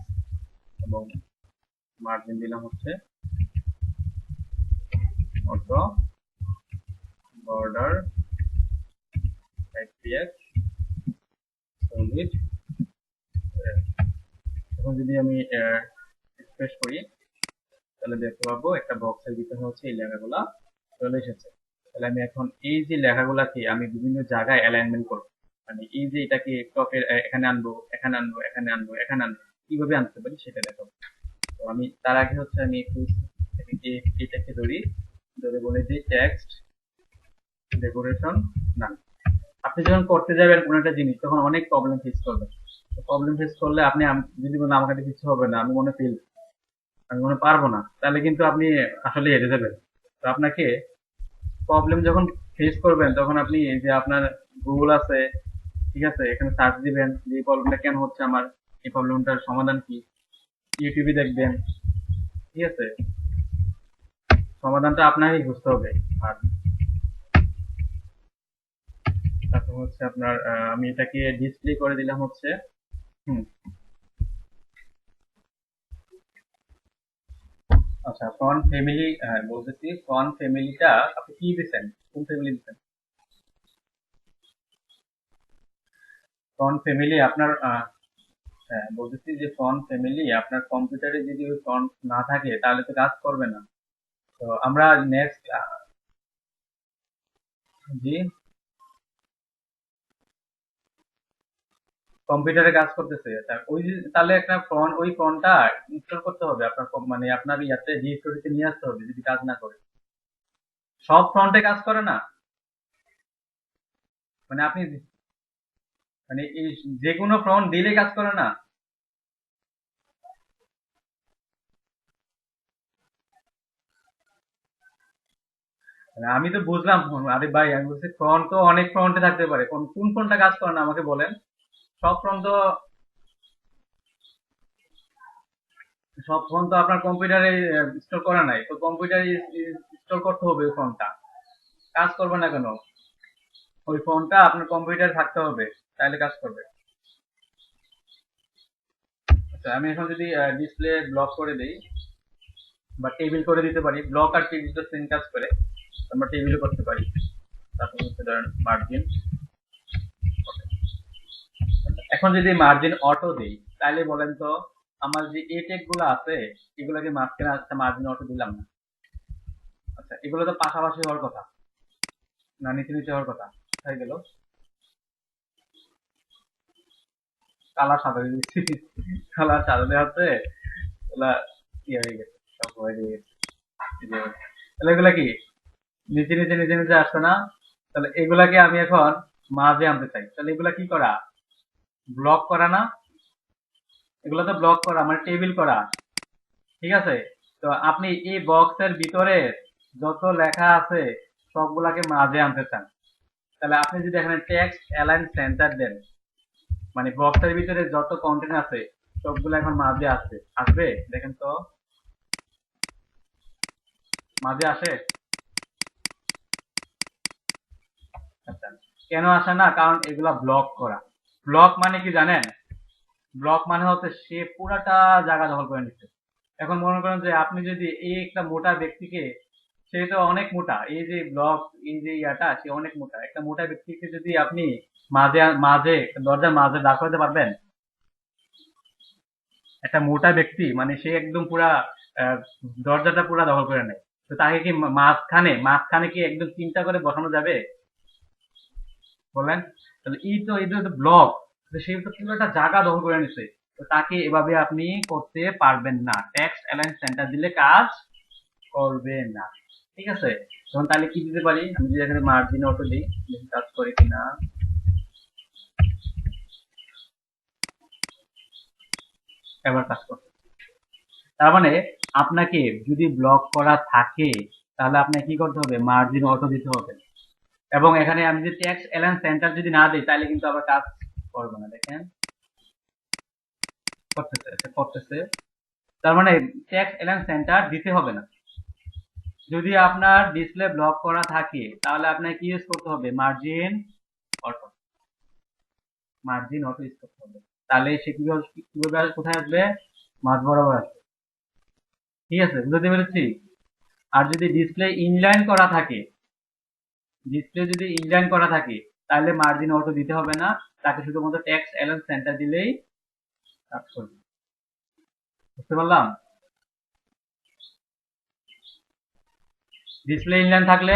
এবং মার্জিন দিলাম হচ্ছে অটো, বর্ডার 5 পিএক্স, সলিড। এখন যদি আমি রিফ্রেশ করি তাহলে দেখতে পাবো একটা বক্সের ভিতরে হচ্ছে এই লেখাগুলা চলে এসেছে। তাহলে আমি এখন এই যে লেখাগুলাকে আমি বিভিন্ন জায়গায় অ্যালাইনমেন্ট করবো, মানে এই যে এটাকে টপের এখানে আনবো, এখানে আনবো, এখানে আনবো, এখানে আনবো, কিভাবে আনতে পারি সেটা দেখাবো। তো আমি তার আগে হচ্ছে আমি একটু এটাকে ধরি, ধরে বলে যে টেক্সট ডেকোরেশন নাম। আপনি যখন করতে যাবেন কোনো একটা জিনিস তখন অনেক প্রবলেম ফেস করবেন, প্রবলেম ফেস করলে আপনি যদি বলেন আমার কাছে কিছু হবে না, আমি মনে ফেল, আমি মনে পারবো না, তাহলে কিন্তু আপনি আসলে হেরে যাবেন। তো আপনাকে প্রবলেম যখন ফেস করবেন তখন আপনি এই যে আপনার গুগল আছে, ঠিক আছে, এখানে সার্চ দিবেন যে এই প্রবলেমটা কেন হচ্ছে আমার, এই প্রবলেমটার সমাধান কি, ইউটিউবে দেখবেন, ঠিক আছে, সমাধানটা আপনাকেই বুঝতে হবে। আর তারপর হচ্ছে আপনার আমি এটাকে ডিসপ্লে করে দিলাম হচ্ছে হুম আচ্ছা, ফ্রন্ট ফ্যামিলি, হ্যাঁ বলতেছি, ফ্রন্ট ফ্যামিলিটা আপনি কি দিচ্ছেন, কোন ফ্যামিলি দিচ্ছেন? ফ্রন্ট ফ্যামিলি আপনার হ্যাঁ বলতেছি যে ফ্রন্ট ফ্যামিলি আপনার কম্পিউটারে যদি ওই ফ্রন্ট না থাকে তাহলে তো কাজ করবে না। তো আমরা নেক্সট, জি, কম্পিউটারে কাজ করতেছে ওই তাহলে একটা ফ্রন্ট, ওই ফ্রন্টটা ইনস্টল করতে হবে আপনার মানে আপনার ইয়াতে ডিরেক্টরিতে নিয়ে আসতে হবে যদি কাজ না করে। সব ফ্রন্টে কাজ করে না, মানে আপনি মানে এই যে কোনো ফ্রন্ট দিলে কাজ করে না। মানে আমি তো বুঝলাম, আরে ভাই আমি বলছি ফ্রন্ট তো অনেক ফ্রন্টে থাকতে পারে, কোন কোন ফ্রন্টটা কাজ করে না আমাকে বলেন। সব ফ্রন্ট তো, সব ফ্রন্ট তো আপনার কম্পিউটারে ইনস্টল করা নাই, তো কম্পিউটারে ইনস্টল করতে হবে ওই ফ্রন্টটা, কাজ করবে না কেন? ওই ফোনটা আপনার কম্পিউটারে থাকতে হবে, তাহলে কাজ করবে। আচ্ছা আমি এখন যদি ডিসপ্লে ব্লক করে দেই বা টেবিল করে দিতে পারি, ব্লক আর টেবিল তো সেম কাজ করে, আমরা টেবিলও করতে পারি। তারপর হচ্ছে ধরেন মার্জিন, এখন যদি মার্জিন অটো দেই তাহলে বলেন তো আমার যে এ টেক গুলো আছে এগুলোকে মাঝখানে একটা মার্জিন অটো দিলাম না। আচ্ছা এগুলো তো পাশাপাশি হওয়ার কথা, না নিচে নিচে হওয়ার কথা, হয়ে গেল কালার সাদা দিচ্ছি, কালার সাদা দেওয়া হচ্ছে, ওগুলা কি হয়ে গেছে, সব হয়ে গেছে। এই যে, তাহলে এগুলা কি নিচে নিচে নিচে নিচে আসছে না? তাহলে এগুলাকে আমি এখন মাঝে আনতে চাই, তাহলে এগুলা কি করা, ব্লক করা না? এগুলো তো ব্লক করা মানে টেবিল করা, ঠিক আছে। তো আপনি এই বক্সের ভিতরে যত লেখা আছে সবগুলাকে মাঝে আনতে চান, তাহলে আপনি যদি এখানে টেক্সট অ্যালাইন সেন্টার দেন, মানে বক্সের ভিতরে যত কন্টেন্ট আছে সবগুলো এখন মাঝে আসবে, আসবে দেখেন তো, মাঝে আসে? আচ্ছা, কেন আসে না? কারণ এগুলা ব্লক করা। ব্লক মানে কি জানেন? ব্লক মানে হচ্ছে সে পুরাটা জায়গা দখল করে নিচ্ছে। এখন মনে করেন যে আপনি যদি এই একটা মোটা ব্যক্তিকে, সে তো অনেক মোটা, এই যে ব্লক, এই যে ইয়াটা, সে অনেক মোটা, একটা মোটা ব্যক্তিকে যদি আপনি মাঝে মাঝে দরজার মাঝে দাঁড় করাতে পারবেন? একটা মোটা ব্যক্তি মানে সে একদম পুরা আহ, দরজাটা পুরা দখল করে নেয়, তো তাকে কি মাঝখানে মাঝখানে কি একদম চিন্তা করে বসানো যাবে বলেন? তাহলে এই তো ব্লক, সে তো পুরোটা জায়গা দখল করে নিছে, তো তাকে এভাবে আপনি করতে পারবেন না, টেক্সট অ্যালাইন সেন্টার দিলে কাজ করবে না, ঠিক আছে। তখন তাহলে কি দিতে পারি, আমি যদি এখানে মার্জিন অটো দিই, দেখি কাজ করে কিনা। এবার কাজ করবে, তার মানে আপনাকে যদি ব্লক করা থাকে তাহলে আপনাকে কি করতে হবে, মার্জিন অটো দিতে হবে। এবং এখানে আমি যদি টেক্সট অ্যালাইন সেন্টার যদি না দিই তাহলে কিন্তু আবার কাজ করবে না, দেখেন করতেছে, করতেছে। তার মানে টেক্সট অ্যালাইন সেন্টার দিতে হবে না। যদি আপনার ডিসপ্লে ব্লক করা থাকে তাহলে আপনাকে কি ইউজ করতে হবে, margin auto, margin auto use করতে হবে। তাহলে সে কিভাবে কিভাবে কোথায় আসবে, মাঝ বরাবর আসবে, ঠিক আছে, বুঝতে পেরেছি। আর যদি ডিসপ্লে ইনলাইন করা থাকে, ডিসপ্লে যদি ইনলাইন করা থাকে তাহলে মার্জিন অটো দিতে হবে না, তাকে শুধুমাত্র টেক্সট অ্যালাইন সেন্টার দিলেই কাজ করবে, বুঝতে পারলাম। ডিসপ্লে ইনলাইন থাকলে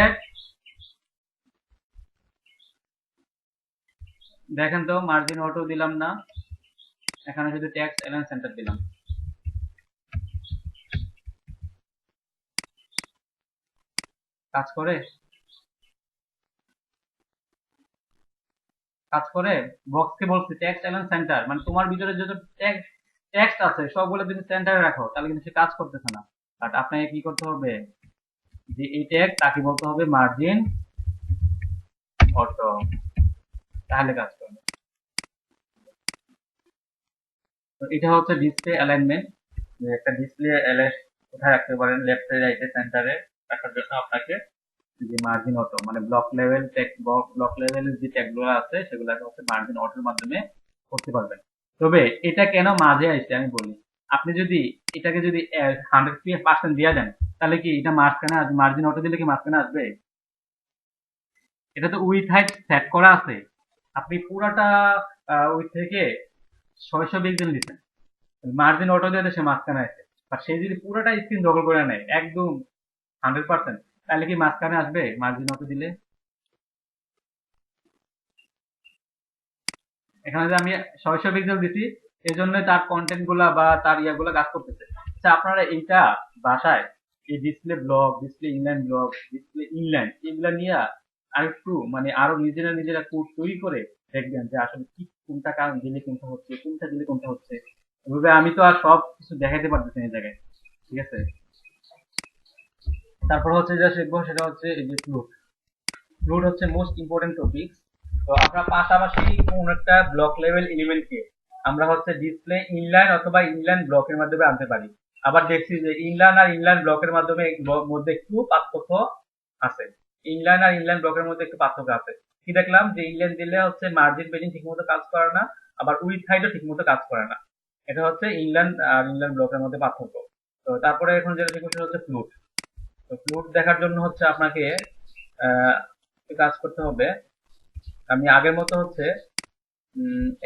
দেখেন তো মার্জিন অটো দিলাম না, এখানে শুধু টেক্সট অ্যালাইন সেন্টার দিলাম, কাজ করে, কাজ করে। বক্সকে বলছি টেক্সট অ্যালাইন সেন্টার, মানে তোমার ভিতরে যত টেক্সট আছে সবগুলো যদি সেন্টারে রাখো তাহলে কিন্তু সে কাজ করতেছে না। বাট আপনাকে কি করতে হবে, যে এই ট্যাগ তাকে বলতে হবে মার্জিন অটো, তাহলে কাজ করবে। তো এটা হচ্ছে ডিসপ্লে অ্যালাইনমেন্ট, যে একটা ডিসপ্লে কোথায় রাখতে পারেন, লেফটে রাইটে সেন্টারে রাখার জন্য আপনাকে যে মার্জিন অটো মানে ব্লক লেভেলের যে ট্যাগগুলো আছে সেগুলোকে হচ্ছে মার্জিন অটোর মাধ্যমে করতে পারবেন। তবে এটা কেন মাঝে আসছে আমি বলি, আপনি যদি এটাকে যদি 100% দিয়ে দেন তাহলে কি এটা মাঝখানে আসবে? মার্জিন অটো দিলে কি মাঝখানে আসবে? এটা তো উইথ হাইট সেট করা আছে, আপনি পুরাটা উইথ থেকে 600 পিক্সেল দিচ্ছেন, মার্জিন অটো দিয়ে সে মাঝখানে আছে। আর সে যদি পুরোটা স্ক্রিন দখল করে নেয় একদম 100%, তাহলে কি মাঝখানে আসবে মার্জিন অটো দিলে? এখানে যে আমি 600 পিক্সেল দিছি এই জন্য তার কন্টেন্ট গুলা বা তার ইয়াগুলা কাজ করতেছে। আচ্ছা আপনারা এইটা বাসায় এই display block, display inline block, display inline এগুলা নিয়ে আর একটু মানে আরো নিজেরা কোড তৈরি করে দেখবেন যে আসলে কি কোনটা কারণ দিলে কোনটা হচ্ছে, কোনটা দিলে কোনটা হচ্ছে। এভাবে আমি তো আর সব কিছু দেখাইতে পারতেছি না এই জায়গায়, ঠিক আছে? তারপর হচ্ছে যেটা শিখবো সেটা হচ্ছে এই যে ফ্লুট। ফ্লুট হচ্ছে মোস্ট ইম্পর্টেন্ট টপিক। তো আমরা পাশাপাশি কোন একটা ব্লক লেভেল এলিমেন্টকে আমরা হচ্ছে ডিসপ্লে ইনলাইন অথবা ইনলাইন ব্লকের মাধ্যমে আনতে পারি। আবার দেখছি যে ইনলাইন আর ইনলাইন ব্লকের মাধ্যমে মধ্যে একটু পার্থক্য আছে। ইনলাইন আর ইনলাইন ব্লকের মধ্যে একটু পার্থক্য আছে। কি দেখলাম যে ইনলাইন দিলে হচ্ছে মার্জিন পেজিং ঠিকমতো কাজ করে না, আবার উইথ হাইটও ঠিকমতো কাজ করে না। এটা হচ্ছে ইনলাইন আর ইনলাইন ব্লকের মধ্যে পার্থক্য। তো তারপরে এখন যেটা শিখবো সেটা হচ্ছে ফ্লুট। তো ফ্লুট দেখার জন্য হচ্ছে আপনাকে কাজ করতে হবে। আমি আগের মতো হচ্ছে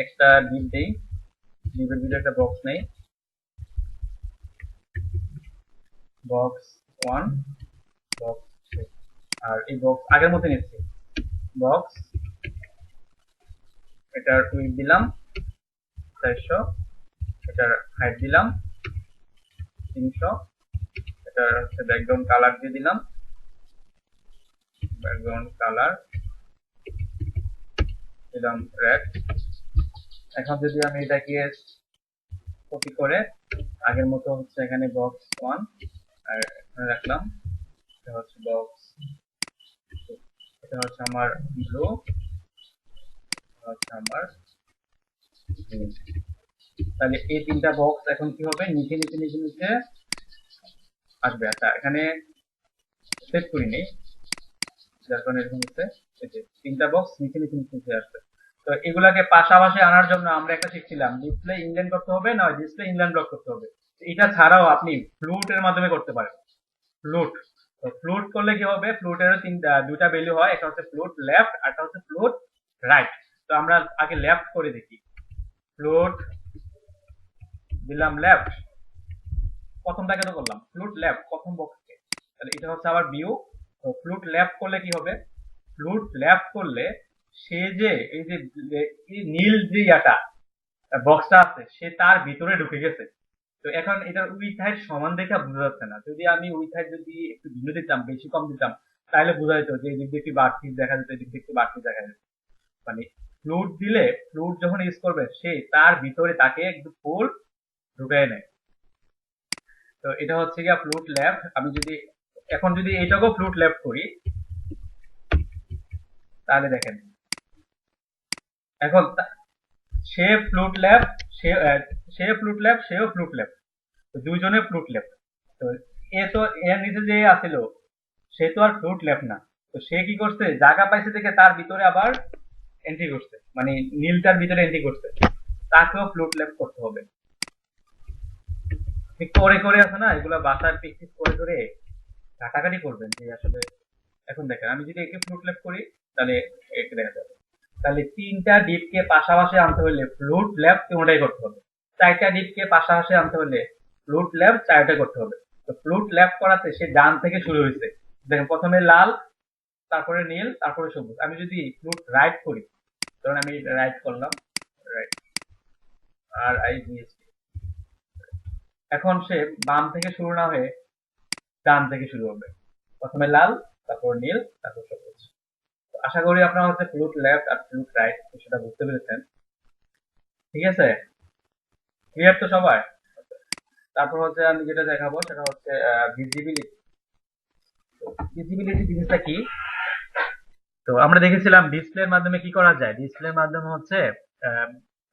একটা ডিপ দেই, ডিপের ভিতরে একটা বক্স নেই, বক্স 1, বক্স 2, আর এই বক্স আগের মতো নিচ্ছি। বক্স এটার উইডথ দিলাম 400, এটার হাইট দিলাম 300, এটার হচ্ছে ব্যাকগ্রাউন্ড কালার দিয়ে দিলাম, ব্যাকগ্রাউন্ড কালার দিলাম রেড। এখন যদি আমি এটাকে কপি করে আগের মতো হচ্ছে এখানে বক্স 1 আর এখানে রাখলাম, এটা হচ্ছে বক্স 2, এটা হচ্ছে আমার ব্লু, হচ্ছে আমার গ্রিন। তাহলে এই তিনটা বক্স এখন কি হবে, নিচে নিচে নিচে নিচে আসবে। আচ্ছা এখানে সেট করি নেই যার কারণে এরকম হচ্ছে, এই যে তিনটা বক্স নিচে নিচে নিচে নিচে আসবে। তো এগুলাকে পাশাপাশি আনার জন্য আমরা একটা শিখছিলাম ডিসপ্লে ইনলাইন করতে হবে না ডিসপ্লে ইনলাইন ব্লক করতে হবে। এটা ছাড়াও আপনি ফ্লুট এর মাধ্যমে করতে পারেন। ফ্লুট, তো ফ্লুট করলে কি হবে, ফ্লুটের দুইটা ভ্যালু হয়, একটা হচ্ছে ফ্লুট লেফট আর একটা হচ্ছে ফ্লুট রাইট। তো আমরা আগে লেফট করে দেখি। ফ্লুট দিলাম লেফট, প্রথমটাকে তো করলাম ফ্লুট লেফট প্রথম বক্সকে, তাহলে এটা হচ্ছে আবার ভিউ। তো ফ্লুট লেফট করলে কি হবে, ফ্লুট লেফট করলে সে যে এই যে নীল যে ইয়াটা বক্সটা আছে সে তার ভিতরে ঢুকে গেছে। তো এখন এটার উইথ হাইট সমান দেখে বোঝা যাচ্ছে না, যদি আমি উইথ হাইট যদি একটু ভিন্ন দিতাম বেশি কম দিতাম তাহলে বোঝা যেত যে এই দিক দিয়ে একটু বাড়তি দেখা যেত, এই দিক দিয়ে একটু বাড়তি দেখা যেত। মানে ফ্লুট দিলে ফ্লুট যখন ইউজ করবে সে তার ভিতরে তাকে একটু ফুল ঢুকায় নেয়। তো এটা হচ্ছে গিয়া ফ্লুট লেফট। আমি যদি এখন যদি এইটাকেও ফ্লুট লেফট করি তাহলে দেখেন এখন সে ফ্লুট লেফট, সে ফ্লুট লেফট, সেও ফ্লুট লেফট, তো দুইজনে ফ্লুট লেফট। তো এ তো এর নিচে যে আসিল সে তো আর ফ্লুট লেফট না, তো সে কি করছে জায়গা পাইছে থেকে তার ভিতরে আবার এন্ট্রি করছে, মানে নীলটার ভিতরে এন্ট্রি করছে, তাকেও ফ্লুট লেফট করতে হবে। ঠিক করে করে আছে না এগুলা বাসায় প্র্যাকটিস করে করে কাটাকাটি করবেন যে আসলে। এখন দেখেন আমি যদি একে ফ্লুট লেফট করি তাহলে একে দেখা যাবে। তাহলে তিনটা ডিপকে পাশাপাশি আনতে হলে ফ্লুট লেফট কোনটাই করতে হবে, চারটা ডিপকে পাশাপাশি আনতে হলে ফ্লুট লেফট চারটাই করতে হবে। তো ফ্লুট লেফট করাতে সে ডান থেকে শুরু হয়েছে, দেখেন প্রথমে লাল, তারপরে নীল, তারপরে সবুজ। আমি যদি ফ্লুট রাইট করি, ধরুন আমি রাইট করলাম, রাইট RIGHT, এখন সে বাম থেকে শুরু না হয়ে ডান থেকে শুরু হবে, প্রথমে লাল, তারপর নীল, তারপর সবুজ। আশা করি আপনারা হচ্ছে ফ্লুট লেফট আর ফ্লুট রাইট সেটা বুঝতে পেরেছেন, ঠিক আছে? ক্লিয়ার তো সবাই? তারপর হচ্ছে আমি যেটা দেখাবো সেটা হচ্ছে ভিজিবিলিটি। ভিজিবিলিটি জিনিসটা কি? তো আমরা দেখেছিলাম ডিসপ্লের মাধ্যমে কি করা যায়, ডিসপ্লের মাধ্যমে হচ্ছে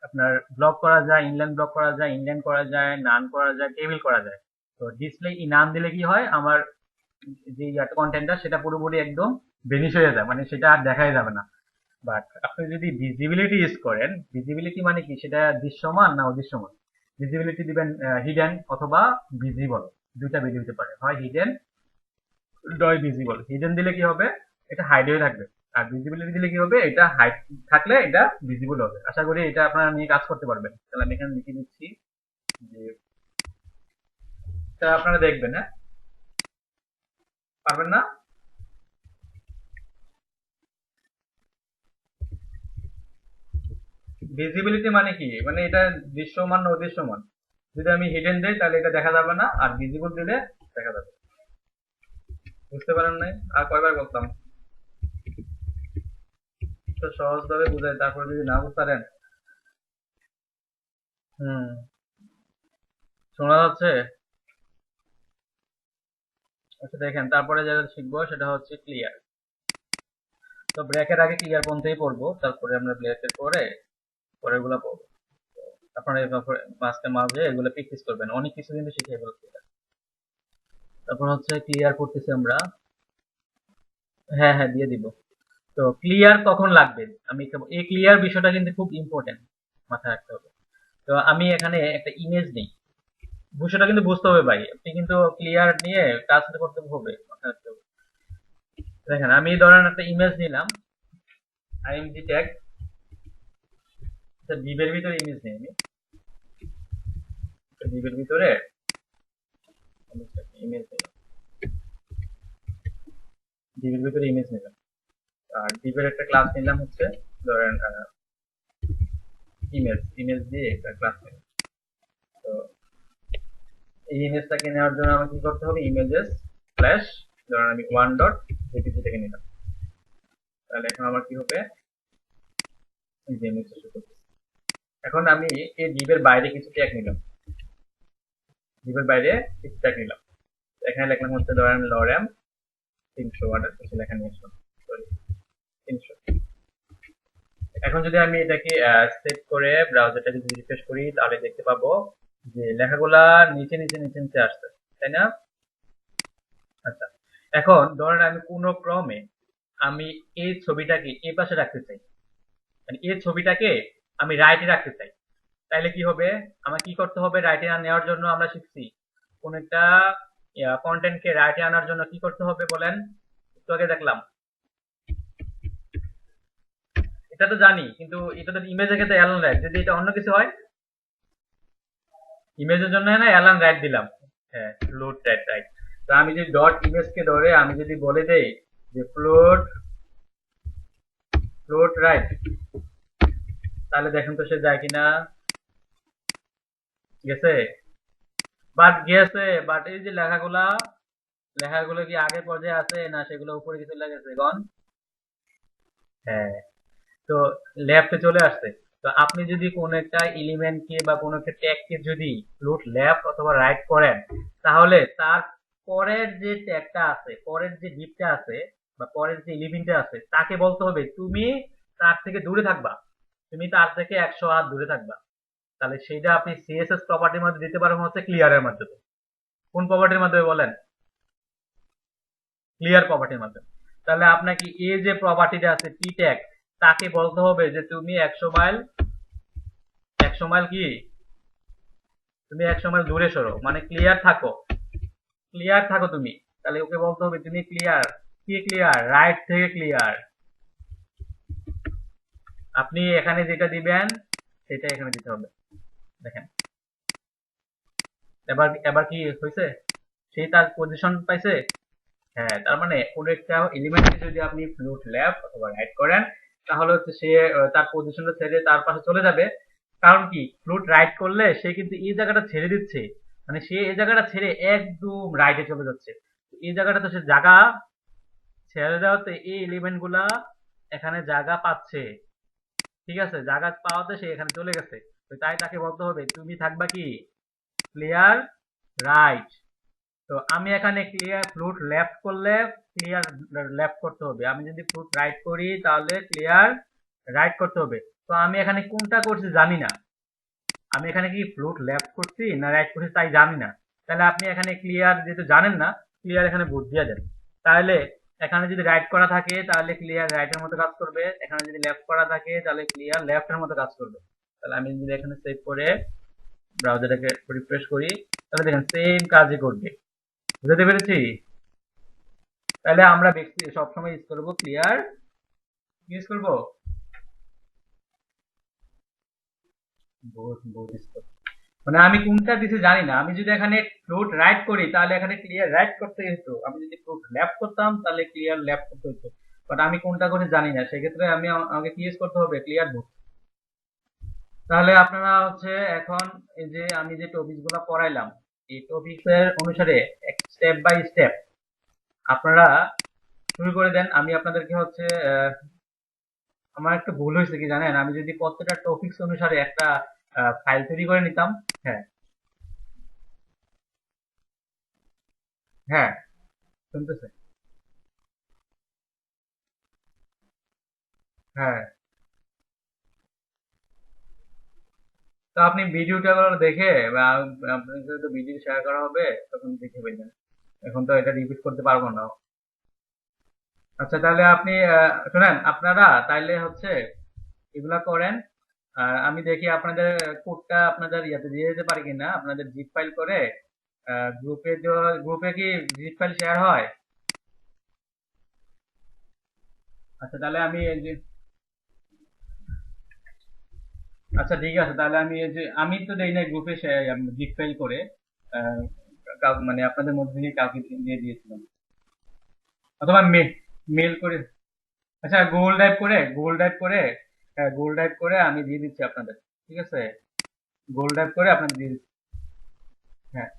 আপনার ব্লক করা যায়, ইনলাইন ব্লক করা যায়, ইনলাইন করা যায়, নান করা যায়, টেবিল করা যায়। তো তো ডিসপ্লে নাম দিলে কি হয়, আমার যে কন্টেন্টটা সেটা পুরোপুরি একদম ভেনিশ হয়ে যায়, মানে সেটা আর দেখাই যাবে না। বাট আপনি যদি ভিজিবিলিটি ইউজ করেন, ভিজিবিলিটি মানে কি, সেটা দৃশ্যমান না অদৃশ্যমান। ভিজিবিলিটি দিবেন হিডেন অথবা ভিজিবল, দুইটা বেরিয়ে হতে পারে, হয় হিডেন নয় ভিজিবল। হিডেন দিলে কি হবে, এটা হাইড হয়ে থাকবে। আর ভিজিবিলিটি দিলে কি হবে, এটা হাইড থাকলে এটা ভিজিবল হবে। আশা করি এটা আপনারা নিয়ে কাজ করতে পারবেন। তাহলে আমি এখানে লিখে দিচ্ছি যে এটা আপনারা দেখবেন। হ্যাঁ, পারবেন না? ভিজিবিলিটি মানে কি, মানে এটা দৃশ্যমান না অদৃশ্যমান। যদি আমি হিডেন দেই তাহলে এটা দেখা যাবে না, আর ভিজিবল দিলে দেখা যাবে। বুঝতে পারেন নাই? আর কয়বার বলতাম, তো সহজ ভাবে বুঝাই, তারপরে যদি না বুঝতে পারেন। হুম, শোনা যাচ্ছে? আচ্ছা দেখেন, তারপরে যেটা শিখবো সেটা হচ্ছে ক্লিয়ার। তো ব্রেকের আগে ক্লিয়ার পর্যন্তই পড়বো, তারপরে আমরা ব্রেকের পরে পরেরগুলো পড়বো। আপনারা এভাবে মাঝে মাঝে এগুলো প্র্যাকটিস করবেন, অনেক কিছু কিন্তু শিখে ফেলতে। তারপর হচ্ছে ক্লিয়ার করতেছি আমরা। হ্যাঁ হ্যাঁ, দিয়ে দিব। তো ক্লিয়ার কখন লাগবে, এই ক্লিয়ার বিষয়টা কিন্তু খুব ইম্পর্টেন্ট, মাথায় রাখতে হবে। তো আমি এখানে একটা ইমেজ নেই, বিষয়টা কিন্তু বুঝতে হবে ভাই, আপনি কিন্তু ক্লিয়ার নিয়ে কাজ করতে হবে, মাথায় রাখতে হবে। দেখেন, আমি ধরেন একটা ইমেজ নিলাম, আইএমজি ট্যাগ, ডিবের ভিতরে ইমেজ নেই আমি, ডিবের ভিতরে ইমেজ নিলাম, ডিবের ভিতরে ইমেজ নিলাম, আর ডিবের একটা ক্লাস নিলাম হচ্ছে ধরেন ইমেজ, ইমেজ দিয়ে একটা ক্লাস নিলাম। তো এই ইমেজটাকে নেওয়ার জন্য আমাকে কি করতে হবে, ইমেজেস ফ্ল্যাশ, ধরেন আমি 1.jpg থেকে নিলাম। তাহলে এখন আমার কি হবে, এই যে ইমেজটা শো করতেছে। এখন আমি এই ডিবের বাইরে কিছু ট্যাগ নিলাম, ডিবের বাইরে কিছু ট্যাগ নিলাম। এখানে লিখলাম হচ্ছে ধরেন লরেম 300 ওয়ার্ড কিছু লেখা নিয়ে আসলাম, সরি 300। এখন যদি আমি এটাকে সেভ করে ব্রাউজারটা যদি রিফ্রেশ করি, তাহলে দেখতে পাবো যে লেখাগুলা নিচে নিচে নিচে নিচে আসছে, তাই না? আচ্ছা, এখন ধরেন আমি কোনো ক্রমে আমি এই ছবিটাকে এই পাশে রাখতে চাই, মানে এই ছবিটাকে আমি রাইটে রাখতে চাই। তাইলে কি হবে, আমার কি করতে হবে, রাইটে নেওয়ার জন্য আমরা শিখছি কোন একটা কন্টেন্টকে রাইটে আনার জন্য কি করতে হবে বলেন, একটু আগে দেখলাম। এটা তো জানি, কিন্তু এটা তো ইমেজের ক্ষেত্রে অ্যালান রাইট, যদি এটা অন্য কিছু হয়, ইমেজের জন্য না অ্যালান রাইট দিলাম। হ্যাঁ, ফ্লোট রাইট রাইট। তো আমি যদি ডট ইমেজকে ধরে আমি যদি বলে দেই যে ফ্লোট ফ্লোট রাইট, তাহলে দেখেন তো সে যায় কিনা, গেছে? বাট গেছে, বাট এই যে লেখাগুলা, লেখাগুলো কি আগের পর্যায়ে আছে না সেগুলো উপরে কিছু লেগেছে গন? হ্যাঁ, তো লেফটে চলে আসছে। তো আপনি যদি কোন একটা এলিমেন্টকে বা কোন একটা ট্যাগকে যদি ফ্লোট লেফট অথবা রাইট করেন, তাহলে তার পরের যে ট্যাগটা আছে, পরের যে ডিপটা আছে বা পরের যে এলিমেন্টটা আছে, তাকে বলতে হবে তুমি তার থেকে দূরে থাকবা, তুমি তার থেকে 100 হাত দূরে থাকবা। তাহলে সেইটা আপনি সিএসএস প্রপার্টির মধ্যে দিতে পারবেন হচ্ছে ক্লিয়ারের মাধ্যমে। কোন প্রপার্টির মাধ্যমে বলেন? ক্লিয়ার প্রপার্টির মাধ্যমে। তাহলে আপনাকে এই যে প্রপার্টিটা আছে টি ট্যাগ, তাকে বলতে হবে যে তুমি 100 মাইল, 100 মাইল কি, তুমি 100 মাইল দূরে সরো, মানে ক্লিয়ার থাকো, ক্লিয়ার থাকো তুমি। তাহলে ওকে বলতে হবে তুমি ক্লিয়ার, কি ক্লিয়ার, রাইট থেকে ক্লিয়ার। আপনি এখানে যেটা দিবেন সেটা এখানে দিতে হবে। দেখেন, এবার এবার কি হয়েছে, সেই তার পজিশন পাইছে। হ্যাঁ, তার মানে কোন একটা এলিমেন্টকে যদি আপনি ফ্লোট লেফট অথবা রাইট করেন, তাহলে হচ্ছে সে তার পজিশনটা ছেড়ে তার পাশে চলে যাবে। কারণ কি, ফ্লোট রাইট করলে সে কিন্তু এই জায়গাটা ছেড়ে দিচ্ছে, মানে সে এই জায়গাটা ছেড়ে একদম রাইটে চলে যাচ্ছে। এই জায়গাটা তো সে জায়গা ছেড়ে দেওয়াতে এই এলিমেন্ট গুলা এখানে জায়গা পাচ্ছে, ঠিক আছে, জায়গা পাওয়াতে সে এখানে চলে গেছে। তো তাই তাকে বলতে হবে তুমি থাকবা কি, ক্লিয়ার রাইট। তো আমি এখানে ক্লিয়ার ফ্লোট লেফট করলে ক্লিয়ার লেফট করতে হবে, আমি যদি ফ্লোট রাইট করি তাহলে ক্লিয়ার রাইট করতে হবে। তো আমি এখানে কোনটা করছি জানি না, আমি এখানে কি ফ্লোট লেফট করছি না রাইট করছি তাই জানি না। তাহলে আপনি এখানে ক্লিয়ার যেহেতু জানেন না, ক্লিয়ার এখানে ভোট দিয়ে দেন। তাহলে এখানে যদি রাইট করা থাকে তাহলে ক্লিয়ার রাইটের মতো কাজ করবে, এখানে যদি লেফট করা থাকে তাহলে ক্লিয়ার লেফটের মতো কাজ করবে। তাহলে আমি যদি এখানে সেভ করে ব্রাউজারটাকে রিফ্রেশ করি, তাহলে দেখেন সেম কাজই করবে। বুঝতে পেরেছি? তাহলে আমরা সবসময় ইউজ করবো ক্লিয়ার, ইউজ করবো মানে আমি কোনটা দিতে জানি না। আমি যদি এখানে ফ্লোট রাইট করি তাহলে এখানে ক্লিয়ার রাইট করতে হতো, আমি যদি ফ্লোট লেফট করতাম তাহলে ক্লিয়ার লেফট করতে হতো। বাট আমি কোনটা করে জানি না, সেক্ষেত্রে আমাকে কি ইউজ করতে হবে, ক্লিয়ার বুক। তাহলে আপনারা হচ্ছে এখন এই যে আমি যে টপিক গুলো পড়াইলাম, এই টপিক এর অনুসারে স্টেপ বাই স্টেপ আপনারা শুরু করে দেন। আমি আপনাদেরকে হচ্ছে আমার একটা ভুল হয়েছে কি জানেন, আমি যদি প্রত্যেকটা টপিকস অনুসারে একটা ফাইল তৈরি করে নিতাম। হ্যাঁ, হ্যাঁ, শুনতেছে। হ্যাঁ, তো আপনি ভিডিওটা দেখে বা আপনার সাথে তো ভিডিও শেয়ার করা হবে, তখন দেখে ফেলবেন। এখন তো এটা রিপিট করতে পারবো না। আচ্ছা, তাহলে আপনি শোনেন, আপনারা তাইলে হচ্ছে এগুলা করেন। আর আমি দেখি আপনাদের কোডটা আপনাদের ইয়াতে দিয়ে দিতে পারি কিনা, আপনাদের জিপ ফাইল করে গ্রুপে দেওয়া। গ্রুপে কি জিপ ফাইল শেয়ার হয়? আচ্ছা, তাহলে আমি এই যে আচ্ছা ঠিক আছে, তাহলে আমি এই যে আমি তো দেই না গ্রুপে জিপ ফাইল করে, আহ, মানে আপনাদের মধ্যে থেকে কাউকে দিয়ে দিয়েছিলাম, অথবা মেল করে। আচ্ছা, গুগল ড্রাইভ করে আমি দিয়ে দিচ্ছি আপনাদের। ঠিক আছে, গুগল ড্রাইভ করে আপনাদের দিয়ে দিচ্ছি। হ্যাঁ,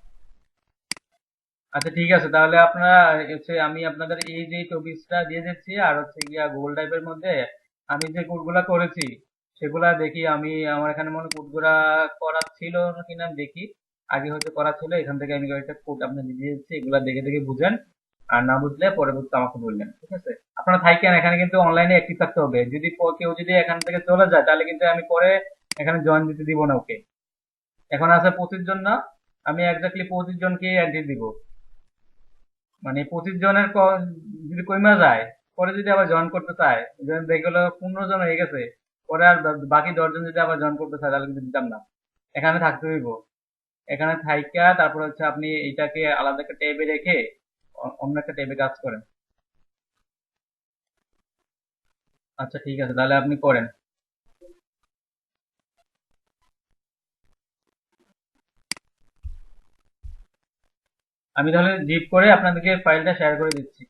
আচ্ছা ঠিক আছে, তাহলে আপনারা হচ্ছে আমি আপনাদের এই যে টপিকসটা দিয়ে দিচ্ছি, আর হচ্ছে গিয়া গুগল ড্রাইভের মধ্যে আমি যে কোডগুলা করেছি সেগুলা দেখি। আমি আমার এখানে মনে কোডগুলা করা ছিল কিনা আমি দেখি। আগে হয়তো করা ছিল, এখান থেকে আমি কয়েকটা কোড আপনাদের দিয়ে দিচ্ছি, এগুলা দেখে দেখে বুঝেন। আর না বুঝলে পরবর্তী আমাকে বললেন, ঠিক আছে? আপনারা থাকেন এখানে, কিন্তু অনলাইনে অ্যাক্টিভ থাকতে হবে। যদি কেউ যদি এখান থেকে চলে যায় তাহলে কিন্তু আমি পরে এখানে জয়েন দিতে দিব না ওকে। এখন আছে 25 জন না, আমি এক্স্যাক্টলি 25 জনকে এন্ট্রি দিব। মানে 25 জনের যদি কইমা যায়, পরে যদি আবার জয়েন করতে চায়, দেখে গেলো 15 জন হয়ে গেছে, পরে আর বাকি 10 জন যদি আবার জয়েন করতে চায় তাহলে কিন্তু দিতাম না। এখানে থাকতে হইব। এখানে থাইকা তারপর হচ্ছে আপনি এইটাকে আলাদা একটা ট্যাবে রেখে অন্য একটা ট্যাবে কাজ করেন। আচ্ছা ঠিক আছে, তাহলে আপনি করেন। আমি তাহলে জিপ করে আপনাদেরকে ফাইলটা শেয়ার করে দিচ্ছি।